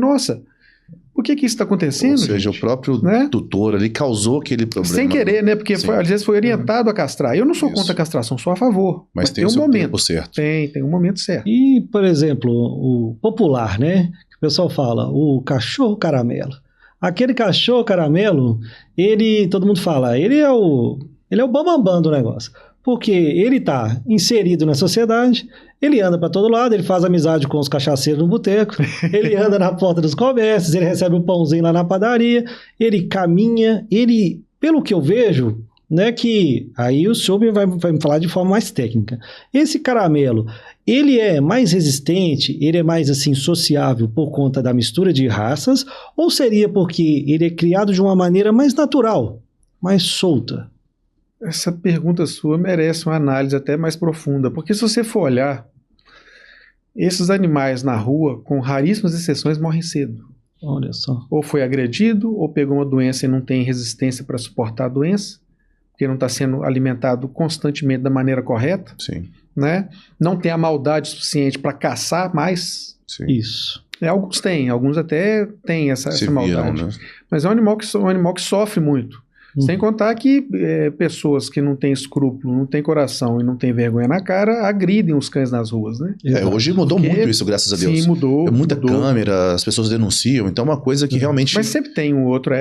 por que isso está acontecendo? Ou seja, gente? o próprio tutor ali causou aquele problema. Sem querer, né? Porque às vezes foi orientado a castrar. Eu não sou contra a castração, sou a favor. Mas tem um momento tempo certo. Tem um momento certo. E, por exemplo, o popular, né? Que o pessoal fala, o cachorro caramelo. Aquele cachorro caramelo, todo mundo fala, ele é o bambambam do negócio. Porque ele está inserido na sociedade, ele anda para todo lado, ele faz amizade com os cachaceiros no boteco, ele anda na porta dos comércios, ele recebe um pãozinho lá na padaria, ele caminha, pelo que eu vejo, né, que aí o senhor vai me falar de forma mais técnica. Esse caramelo, ele é mais resistente, ele é mais assim sociável por conta da mistura de raças, ou seria porque ele é criado de uma maneira mais natural, mais solta? Essa pergunta sua merece uma análise até mais profunda, porque se você for olhar, esses animais na rua, com raríssimas exceções, morrem cedo. Olha só. Ou foi agredido, ou pegou uma doença e não tem resistência para suportar a doença, porque não está sendo alimentado constantemente da maneira correta, Sim, né? Não tem a maldade suficiente para caçar mais. sim. Isso. Alguns têm, alguns até têm essa Se maldade. viram, né? Mas é um animal que sofre muito. Sem contar que pessoas que não têm escrúpulo, não têm coração e não têm vergonha na cara, agridem os cães nas ruas, né? Hoje mudou Porque- muito isso, graças a Deus. Sim, mudou. É muita mudou. câmera, as pessoas denunciam, então é uma coisa que realmente... Mas sempre tem um outro,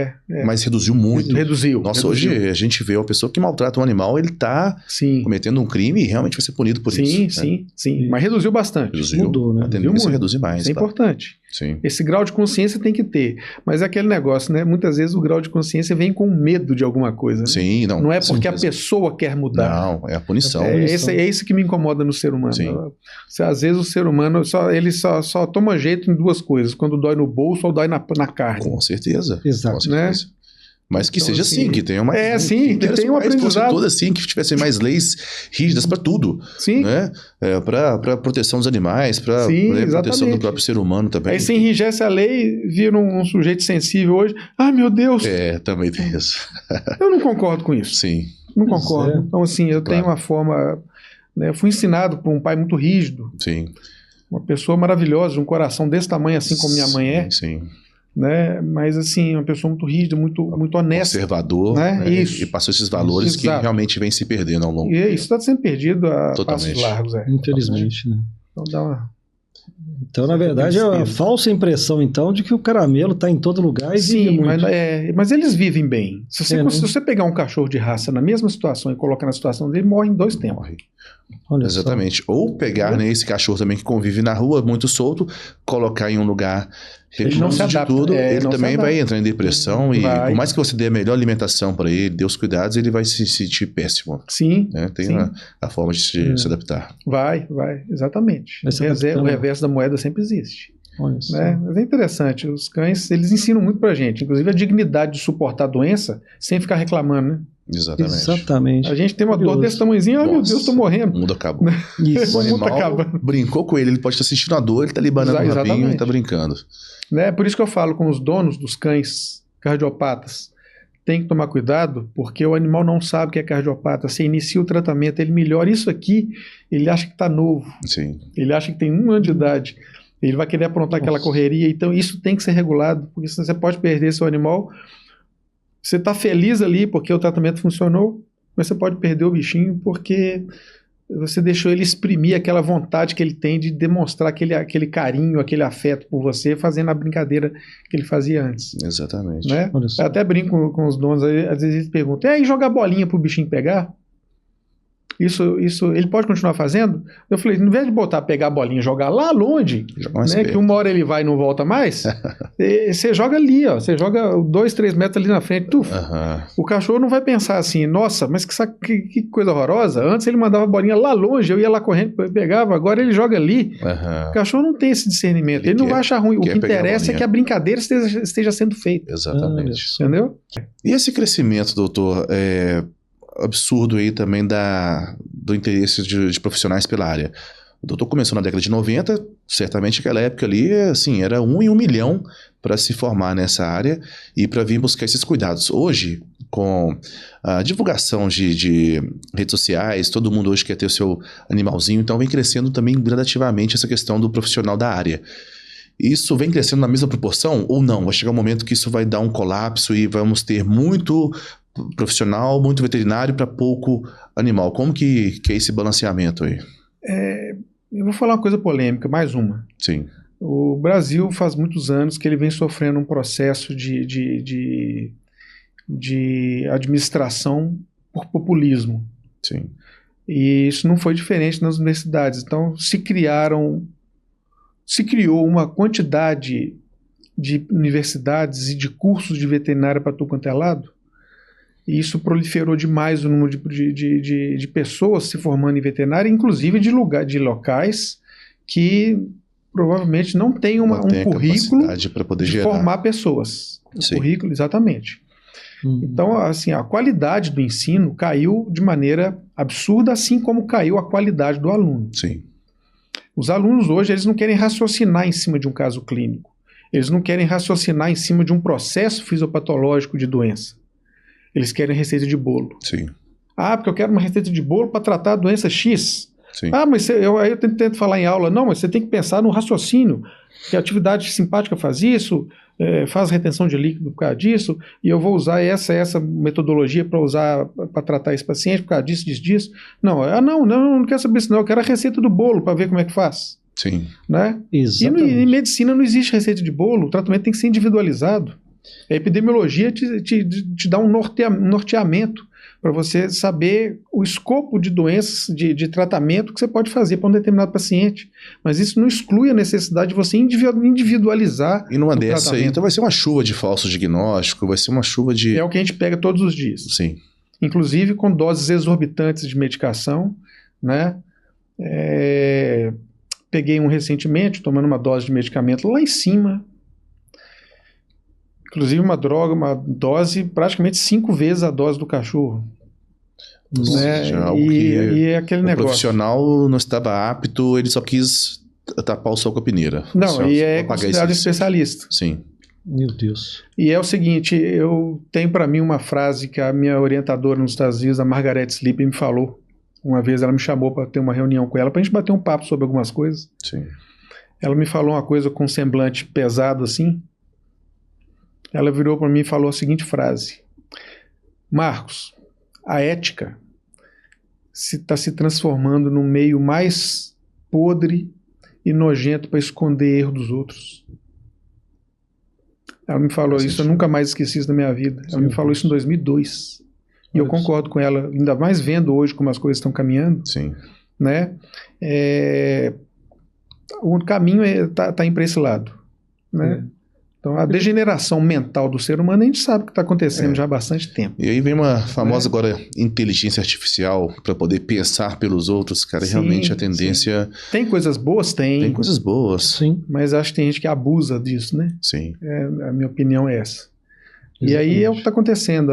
Mas reduziu muito. Reduziu. Nossa, reduziu. hoje a gente vê uma pessoa que maltrata um animal, ele tá Sim. cometendo um crime e realmente vai ser punido por isso. Sim, né? sim, sim. Mas reduziu bastante. Reduziu. Mudou, né? A tendência Reduziu é muito. reduzir mais. Isso é claro. importante. Sim. Esse grau de consciência tem que ter. Mas é aquele negócio, né? Muitas vezes o grau de consciência vem com medo de alguma coisa. Né? Sim, não. Não é porque a certeza. pessoa quer mudar. Não, é a punição. É isso que me incomoda no ser humano. Sim. Às vezes o ser humano ele só toma jeito em duas coisas: quando dói no bolso ou dói na carne. Com certeza. Exato. Com certeza. Mas que Então, seja assim, assim, que tenha mais. sim, que tenha um aprendizado. Toda assim, que tivessem mais leis rígidas para tudo. Sim. Né? Para proteção dos animais, para Sim, proteção do exatamente. próprio ser humano também. Aí se enrijece a lei, vira um sujeito sensível hoje. Ai, meu Deus! Também tem isso. Eu não concordo com isso. Sim. Não Pois concordo. é. Então, assim, eu tenho Claro. uma forma. Né, eu fui ensinado por um pai muito rígido, Sim. uma pessoa maravilhosa, um coração desse tamanho, assim como minha mãe é, Sim. né? Mas, assim, uma pessoa muito rígida, muito honesta. Conservador. Né? Né? Isso. E passou esses valores que Exato. realmente vêm se perdendo ao longo. E isso está sendo perdido a Totalmente. passos largos. Infelizmente, né? Então dá uma. Então, na verdade, é uma falsa impressão, então, de que o caramelo está em todo lugar e vive Sim, muito. mas eles vivem bem. Se você, É, né? se você pegar um cachorro de raça na mesma situação e colocar na situação dele, morre em 2 tempos. Morre. Olha só. Exatamente. Ou pegar né, esse cachorro também que convive na rua, muito solto, colocar em um lugar Ele não se recluso de adapta, tudo, ele não se também adapta. vai entrar em depressão e Vai. por mais que você dê a melhor alimentação para ele, dê os cuidados, ele vai se sentir péssimo. Sim, Né? Tem sim. a forma de se adaptar. vai, exatamente. Vai se O adaptando. reverso da moeda sempre existe. Olha só. Né? Mas é interessante, os cães, eles ensinam muito pra gente, inclusive a dignidade de suportar a doença sem ficar reclamando, né? Exatamente. Exatamente. A gente tem uma dor Curioso. desse tamanhozinho, ai meu Nossa. Deus, tô O morrendo. mundo acabou. Isso. O O mundo tá animal acabando. brincou com ele pode estar sentindo a dor, ele tá libanando o rabinho Exatamente. e tá brincando. Né? Por isso que eu falo com os donos dos cães cardiopatas, tem que tomar cuidado, porque o animal não sabe que é cardiopata. Você inicia o tratamento, ele melhora isso aqui, ele acha que está novo, Sim. ele acha que tem 1 ano de idade, ele vai querer aprontar aquela Nossa. correria, então isso tem que ser regulado, porque senão você pode perder seu animal. Você está feliz ali porque o tratamento funcionou, mas você pode perder o bichinho porque você deixou ele exprimir aquela vontade que ele tem de demonstrar aquele carinho, aquele afeto por você, fazendo a brincadeira que ele fazia antes. Exatamente. Né? Olha só. Eu até brinco com os donos, aí, às vezes eles perguntam, e aí jogar bolinha pro bichinho pegar? Isso ele pode continuar fazendo? Eu falei, em vez de botar, pegar a bolinha e jogar lá longe, Joga mais né, perto. que uma hora ele vai e não volta mais, você joga ali, ó, você joga 2, 3 metros ali na frente, tuf. Aham. O cachorro não vai pensar assim, nossa, mas que coisa horrorosa. Antes ele mandava a bolinha lá longe, eu ia lá correndo, pegava, agora ele joga ali. Aham. O cachorro não tem esse discernimento, ele não Ele vai achar ruim. O que quer pegar a interessa é bolinha. que a brincadeira esteja sendo feita, Olha Exatamente. só. entendeu? E esse crescimento, doutor, absurdo aí também do interesse de profissionais pela área. O doutor começou na década de 90, certamente naquela época ali, assim, era 1 em 1 milhão para se formar nessa área e para vir buscar esses cuidados. Hoje, com a divulgação de redes sociais, todo mundo hoje quer ter o seu animalzinho, então vem crescendo também gradativamente essa questão do profissional da área. Isso vem crescendo na mesma proporção ou não? Vai chegar um momento que isso vai dar um colapso e vamos ter muito profissional, muito veterinário para pouco animal. Como que é esse balanceamento aí? Eu vou falar uma coisa polêmica, mais uma. Sim, O Brasil faz muitos anos que ele vem sofrendo um processo de administração por populismo. sim, E isso não foi diferente nas universidades. Então, se criou uma quantidade de universidades e de cursos de veterinária para tudo quanto é lado, E isso proliferou demais o número de pessoas se formando em veterinária, inclusive de locais que provavelmente não têm um currículo para poder de gerar. formar pessoas. Sim. Currículo, exatamente. Então, assim, a qualidade do ensino caiu de maneira absurda, assim como caiu a qualidade do aluno. Sim. Os alunos hoje, eles não querem raciocinar em cima de um caso clínico. Eles não querem raciocinar em cima de um processo fisiopatológico de doença. Eles querem receita de bolo. Sim. Ah, porque eu quero uma receita de bolo para tratar a doença X. Sim. Ah, mas aí eu tento falar em aula. Não, mas você tem que pensar no raciocínio. Que a atividade simpática faz isso, faz retenção de líquido por causa disso, e eu vou usar essa metodologia para tratar esse paciente por causa disso. Não, não quero saber isso não, eu quero a receita do bolo para ver como é que faz. Sim. Né? Exatamente. E em medicina não existe receita de bolo, o tratamento tem que ser individualizado. A epidemiologia te dá um norteamento para você saber o escopo de doenças, de tratamento que você pode fazer para um determinado paciente. Mas isso não exclui a necessidade de você individualizar E numa o dessa aí, tratamento. então vai ser uma chuva de falso diagnóstico, vai ser uma chuva de... É o que a gente pega todos os dias. Sim. Inclusive com doses exorbitantes de medicação, né? Peguei um recentemente, tomando uma dose de medicamento lá em cima. Inclusive uma dose praticamente 5 vezes a dose do cachorro. Né? E é aquele negócio. O profissional não estava apto, ele só quis tapar o sol com a peneira. Não, e é considerado especialista. Sim. Meu Deus. E é o seguinte, eu tenho para mim uma frase que a minha orientadora nos Estados Unidos, a Margaret Sleep, me falou. Uma vez ela me chamou para ter uma reunião com ela, para a gente bater um papo sobre algumas coisas. Sim. Ela me falou uma coisa com um semblante pesado assim. Ela virou para mim e falou a seguinte frase: Marcos, a ética está se transformando no meio mais podre e nojento para esconder erro dos outros. Ela me falou isso, eu nunca mais esqueci isso na minha vida. Ela me falou isso em 2002. E eu concordo com ela, ainda mais vendo hoje como as coisas estão caminhando. Sim. Né? O caminho está indo para esse lado. Né? Então, a degeneração mental do ser humano, a gente sabe que está acontecendo já há bastante tempo. E aí vem uma famosa agora inteligência artificial para poder pensar pelos outros, cara. Sim, realmente a tendência... Sim. Tem coisas boas? Tem coisas boas. Sim. Mas acho que tem gente que abusa disso, né? Sim. A minha opinião é essa. Exatamente. E aí é o que está acontecendo.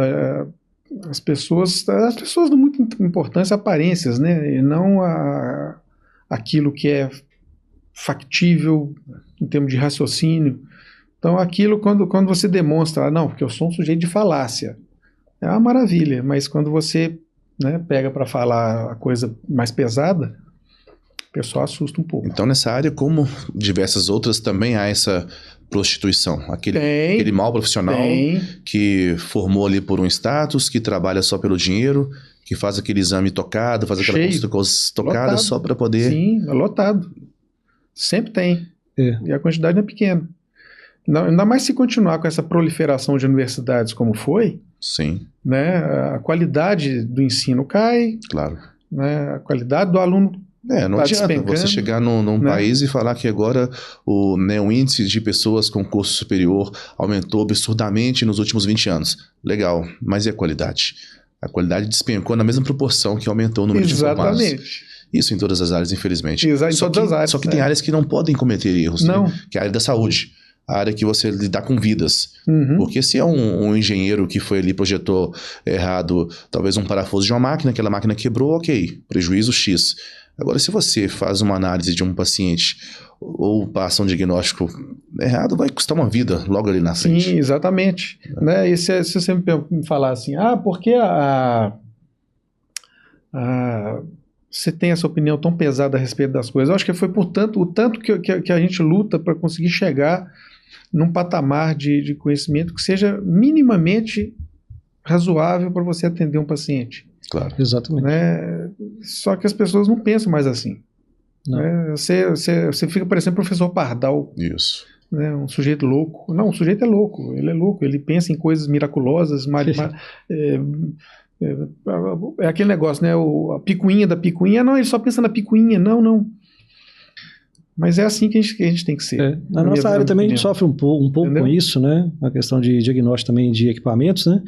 As pessoas dão muita importância a aparências, né? E não aquilo que é factível em termos de raciocínio. Então, aquilo, quando você demonstra, não, porque eu sou um sujeito de falácia, é uma maravilha, mas quando você, né, pega para falar a coisa mais pesada, o pessoal assusta um pouco. Então, nessa área, como diversas outras, também há essa prostituição. Aquele mau profissional que formou ali por um status, que trabalha só pelo dinheiro, que faz aquele exame tocado, faz aquela coisa tocada só para poder... Sim, é lotado. Sempre tem. E a quantidade não é pequena. Não, ainda mais se continuar com essa proliferação de universidades como foi, sim, né, a qualidade do ensino cai, claro, né, a qualidade do aluno não adianta você chegar num país e falar que agora o índice de pessoas com curso superior aumentou absurdamente nos últimos 20 anos. Legal, mas e a qualidade? A qualidade despencou na mesma proporção que aumentou o número de formados. Exatamente. Isso em todas as áreas, infelizmente. Em todas as áreas. Só que tem áreas que não podem cometer erros, né? Que é a área da saúde. A área que você lidar com vidas. Porque se é um engenheiro que foi ali, projetou errado, talvez um parafuso de uma máquina, aquela máquina quebrou, ok, prejuízo X. Agora, se você faz uma análise de um paciente ou passa um diagnóstico errado, vai custar uma vida logo ali na frente. Sim, exatamente. Né? E se você me falar assim, porque você tem essa opinião tão pesada a respeito das coisas? Eu acho que foi o tanto que a gente luta para conseguir chegar num patamar de conhecimento que seja minimamente razoável para você atender um paciente. Claro. Exatamente. Né? Só que as pessoas não pensam mais assim. Né? Você fica parecendo professor Pardal. Isso. Né? Um sujeito louco. Não, o sujeito é louco. Ele é louco. Ele pensa em coisas miraculosas. É aquele negócio, né? A picuinha da picuinha. Não, ele só pensa na picuinha. Não. Mas é assim que a gente tem que ser. Na nossa área também a gente sofre um pouco com isso, né? A questão de diagnóstico também de equipamentos, né?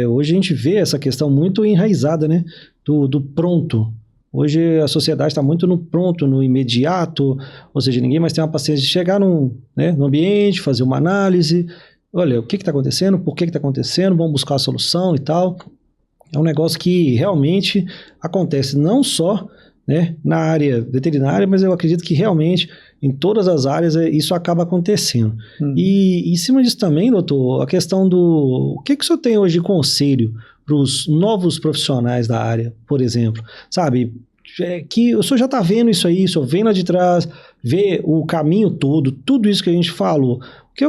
Hoje a gente vê essa questão muito enraizada, né? Do pronto. Hoje a sociedade está muito no pronto, no imediato, ou seja, ninguém mais tem uma paciência de chegar no ambiente, fazer uma análise, olha, o que está acontecendo, por que está acontecendo, vamos buscar a solução e tal. É um negócio que realmente acontece não só, né, na área veterinária, mas eu acredito que realmente em todas as áreas isso acaba acontecendo. E em cima disso também, doutor, a questão o que o senhor tem hoje de conselho para os novos profissionais da área, por exemplo, sabe, que o senhor já está vendo isso aí, o senhor vem lá de trás, vê o caminho todo, tudo isso que a gente falou.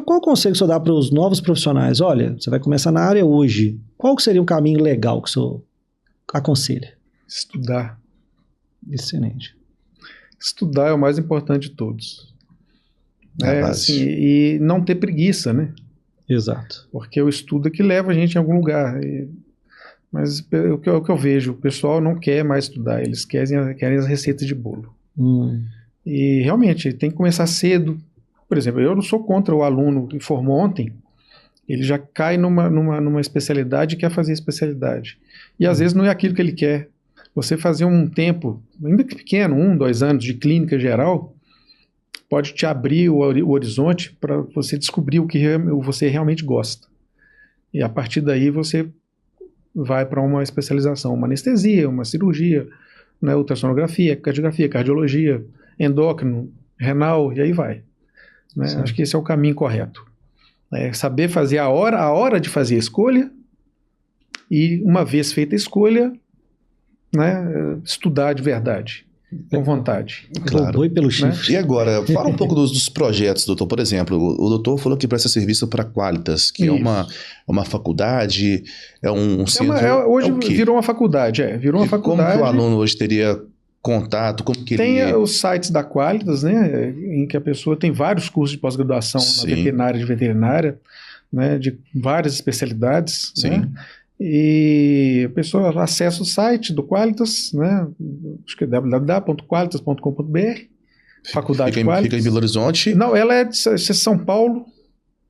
Qual conselho que o senhor dá para os novos profissionais? Olha, você vai começar na área hoje, qual que seria um caminho legal que o senhor aconselha? Estudar. Excelente. Estudar é o mais importante de todos. Assim, e não ter preguiça, né? Exato. Porque o estudo é que leva a gente em algum lugar. Mas o que eu vejo, o pessoal não quer mais estudar, eles querem as receitas de bolo. E realmente, tem que começar cedo. Por exemplo, eu não sou contra o aluno que formou ontem, ele já cai numa especialidade e quer fazer especialidade. E às vezes não é aquilo que ele quer. Você fazer um tempo, ainda que pequeno, 1, 2 anos de clínica geral, pode te abrir o horizonte para você descobrir o que você realmente gosta. E a partir daí você vai para uma especialização, uma anestesia, uma cirurgia, né, ultrassonografia, cardiografia, cardiologia, endócrino, renal, e aí vai. Né? Acho que esse é o caminho correto. Saber fazer a hora de fazer a escolha, e uma vez feita a escolha, né, estudar de verdade, com vontade. Claro. Boi pelo chifre. E agora, fala um pouco dos projetos, doutor. Por exemplo, o doutor falou que presta serviço para a Qualitas, que é uma faculdade, é um centro... hoje virou uma faculdade, virou uma faculdade. Como que o aluno hoje teria contato, como que tem os sites da Qualitas, né, em que a pessoa tem vários cursos de pós-graduação na veterinária, né, de várias especialidades, né, e a pessoa acessa o site do Qualitas, né, acho que é www.qualitas.com.br, faculdade Qualitas. Fica em Belo Horizonte? Não, ela é de São Paulo.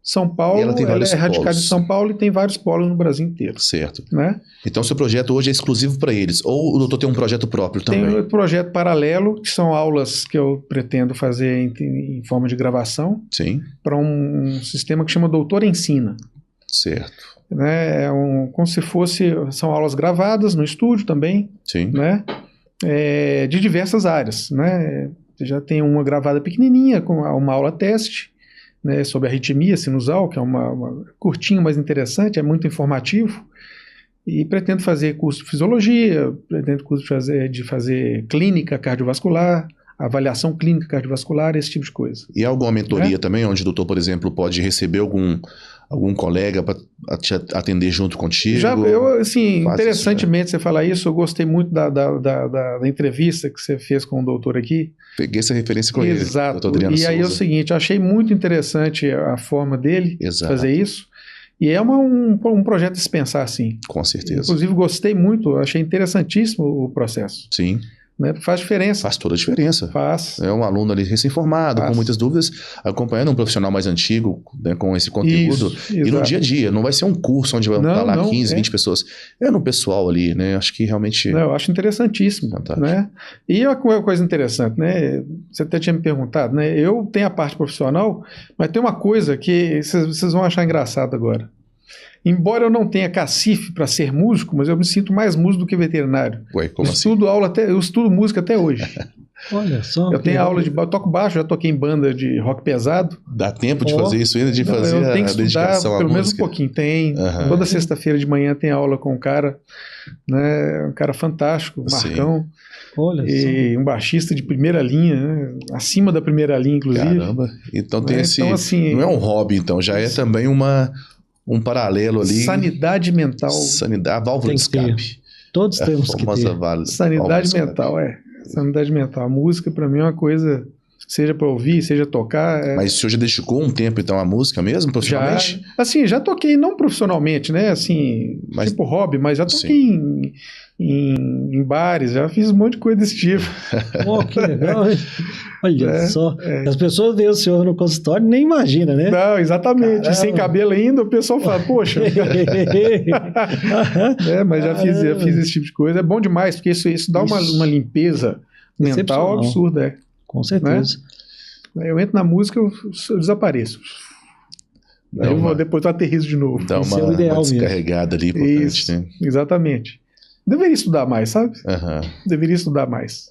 E ela é radicada em São Paulo e tem vários polos no Brasil inteiro. Certo. Né? Então, seu projeto hoje é exclusivo para eles? Ou o doutor tem um projeto próprio também? Tem um projeto paralelo, que são aulas que eu pretendo fazer em forma de gravação. Sim. Para um sistema que chama Doutor Ensina. Certo. Né? Como se são aulas gravadas no estúdio também. Sim. Né? De diversas áreas. Né? Já tem uma gravada pequenininha, com uma aula teste. Né, sobre arritmia sinusal, que é uma curtinho, mas interessante, é muito informativo, e pretendo fazer curso de fisiologia, pretendo curso de fazer clínica cardiovascular, avaliação clínica cardiovascular, esse tipo de coisa. E alguma mentoria também, onde o doutor, por exemplo, pode receber algum colega para te atender junto contigo? Interessantemente você falar isso, eu gostei muito da entrevista que você fez com o doutor aqui. Peguei essa referência com ele, doutor Adriano Souza. E aí é o seguinte, eu achei muito interessante a forma dele fazer isso, e é um projeto de se pensar assim. Com certeza. Inclusive gostei muito, achei interessantíssimo o processo. Sim. Né? Faz diferença. Faz toda a diferença. Faz. É um aluno ali recém-formado, com muitas dúvidas, acompanhando um profissional mais antigo, né, com esse conteúdo. Isso, e no dia a dia, não vai ser um curso onde vai estar lá 15, 20 pessoas. É no pessoal ali, né? Acho que realmente... eu acho interessantíssimo. Fantástico. Né? E uma coisa interessante, né? Você até tinha me perguntado, né? Eu tenho a parte profissional, mas tem uma coisa que vocês vão achar engraçado agora. Embora eu não tenha cacife para ser músico, mas eu me sinto mais músico do que veterinário. Ué, como eu estudo música até hoje. Olha só. Eu tenho aula eu toco baixo, já toquei em banda de rock pesado. Dá tempo de fazer isso ainda, de fazer eu tenho que a dedicação à música? Pelo menos um pouquinho. Tem. Toda sexta-feira de manhã tem aula com um cara, né, um cara fantástico, Marcão. Olha e um baixista de primeira linha, né, acima da primeira linha, inclusive. Caramba. Então tem então, assim, não é um hobby, então, já é também um paralelo ali. Sanidade mental. A válvula de escape. Todos temos que ter. Sanidade mental, Sanidade mental. A música, para mim, é uma coisa, seja para ouvir, seja tocar. Mas o senhor já dedicou um tempo, então, à música mesmo, profissionalmente? Já toquei, não profissionalmente, né? Assim, tipo hobby, mas já toquei em bares, já fiz um monte de coisa desse tipo. Que legal, hein? Olha só, as pessoas veem o senhor no consultório e nem imaginam, né? Não, exatamente. Caramba. Sem cabelo ainda, o pessoal fala, poxa. Mas já fiz esse tipo de coisa. É bom demais, porque isso dá uma limpeza mental absurda. Com certeza. Né? Eu entro na música, eu desapareço. Aí eu depois eu aterrizo de novo. Dá uma descarregada ali importante, isso, né? Exatamente. Deveria estudar mais, sabe? Deveria estudar mais.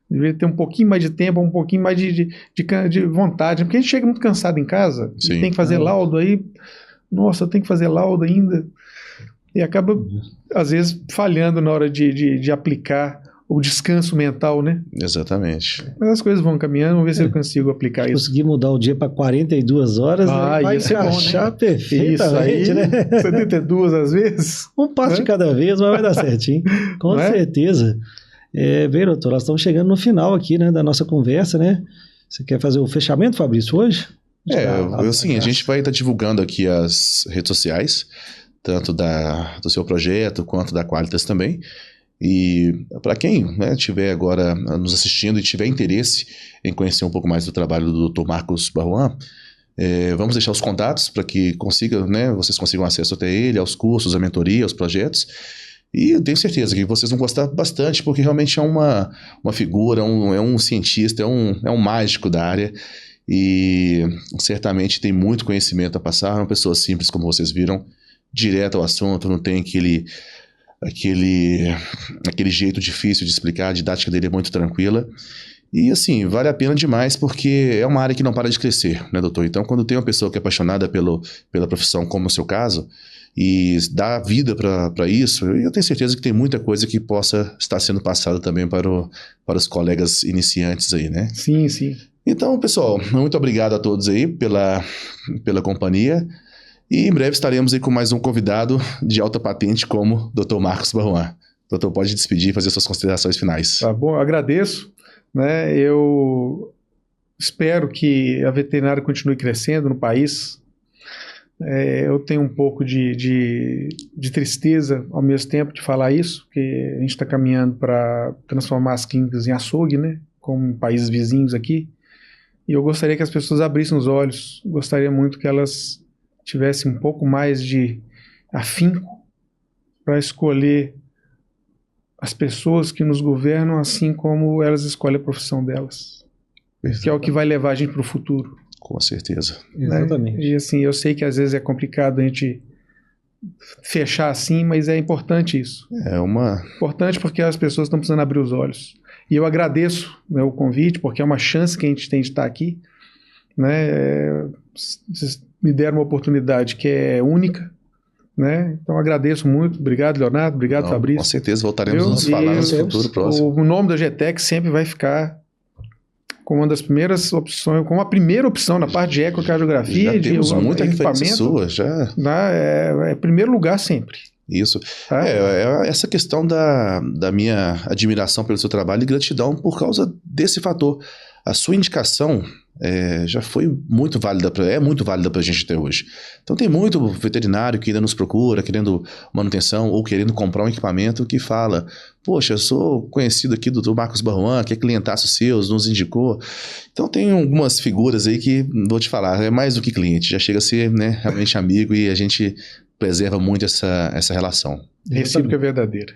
Deveria ter um pouquinho mais de tempo, um pouquinho mais de vontade. Porque a gente chega muito cansado em casa, e tem que fazer laudo aí. Nossa, tem que fazer laudo ainda. E acaba, às vezes, falhando na hora de aplicar o descanso mental, né? Exatamente. Mas as coisas vão caminhando, vamos ver se eu consigo aplicar isso. Conseguir mudar o dia para 42 horas, vai encaixar perfeitamente, isso aí, né? 72 às vezes. Um passo de cada vez, mas vai dar certinho. Com certeza. Bem, doutor, nós estamos chegando no final aqui, né, da nossa conversa, né? Você quer fazer o fechamento, Fabrício, hoje? A gente vai estar divulgando aqui as redes sociais, tanto do seu projeto quanto da Qualitas também. E para quem estiver agora nos assistindo e tiver interesse em conhecer um pouco mais do trabalho do Dr. Marcos Baruan, vamos deixar os contatos para que vocês consigam acesso até ele, aos cursos, à mentoria, aos projetos. E eu tenho certeza que vocês vão gostar bastante, porque realmente é uma figura, é um cientista, é um mágico da área, e certamente tem muito conhecimento a passar. É uma pessoa simples, como vocês viram, direto ao assunto, não tem aquele jeito difícil de explicar, a didática dele é muito tranquila. E assim, vale a pena demais, porque é uma área que não para de crescer, né, doutor? Então, quando tem uma pessoa que é apaixonada pela profissão, como é o seu caso, e dá vida para isso, eu tenho certeza que tem muita coisa que possa estar sendo passada também para os colegas iniciantes aí, né? Sim, sim. Então, pessoal, muito obrigado a todos aí pela companhia, e em breve estaremos aí com mais um convidado de alta patente como o Dr. Marcos Baruan. Doutor, pode despedir e fazer suas considerações finais. Tá bom, agradeço. Né? Eu espero que a veterinária continue crescendo no país. Eu tenho um pouco de tristeza ao mesmo tempo de falar isso, porque a gente está caminhando para transformar as clínicas em açougue, né? Como países vizinhos aqui. E eu gostaria que as pessoas abrissem os olhos, gostaria muito que elas tivessem um pouco mais de afinco para escolher as pessoas que nos governam assim como elas escolhem a profissão delas. Exatamente. Que é o que vai levar a gente para o futuro. Com certeza. Né? Exatamente. E assim, eu sei que às vezes é complicado a gente fechar assim, mas é importante isso. Importante porque as pessoas estão precisando abrir os olhos. E eu agradeço, né, o convite, porque é uma chance que a gente tem de estar aqui. Né? Vocês me deram uma oportunidade que é única. Né? Então agradeço muito, obrigado Leonardo, obrigado Fabrício. Com certeza voltaremos a nos falar no futuro próximo. O nome da GTEC sempre vai ficar como uma das primeiras opções, como a primeira opção na parte de ecocardiografia. Já temos muita referência sua, já. É primeiro lugar sempre. Isso. Essa questão da minha admiração pelo seu trabalho e gratidão por causa desse fator. A sua indicação já foi muito válida, é muito válida para a gente até hoje. Então tem muito veterinário que ainda nos procura, querendo manutenção ou querendo comprar um equipamento que fala, poxa, eu sou conhecido aqui do Dr. Marcos Baruan, que é clientaço seu, nos indicou. Então tem algumas figuras aí que, vou te falar, é mais do que cliente, já chega a ser, né, realmente amigo, e a gente preserva muito essa relação. Recíproca verdadeira.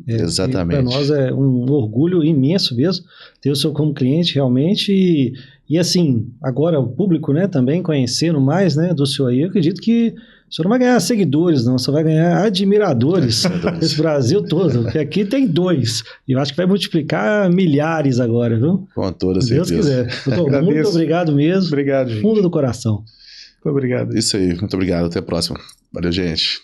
Exatamente. Para nós é um orgulho imenso mesmo ter o senhor como cliente realmente, e assim, agora o público, né, também conhecendo mais, né, do senhor aí, eu acredito que o senhor não vai ganhar seguidores, não, só vai ganhar admiradores desse Brasil todo, porque aqui tem 2, e eu acho que vai multiplicar milhares agora, viu? Com toda certeza. Deus quiser. Doutor, muito obrigado mesmo. Obrigado, gente. Fundo do coração. Muito obrigado. Isso aí, muito obrigado, até a próxima. Valeu, gente.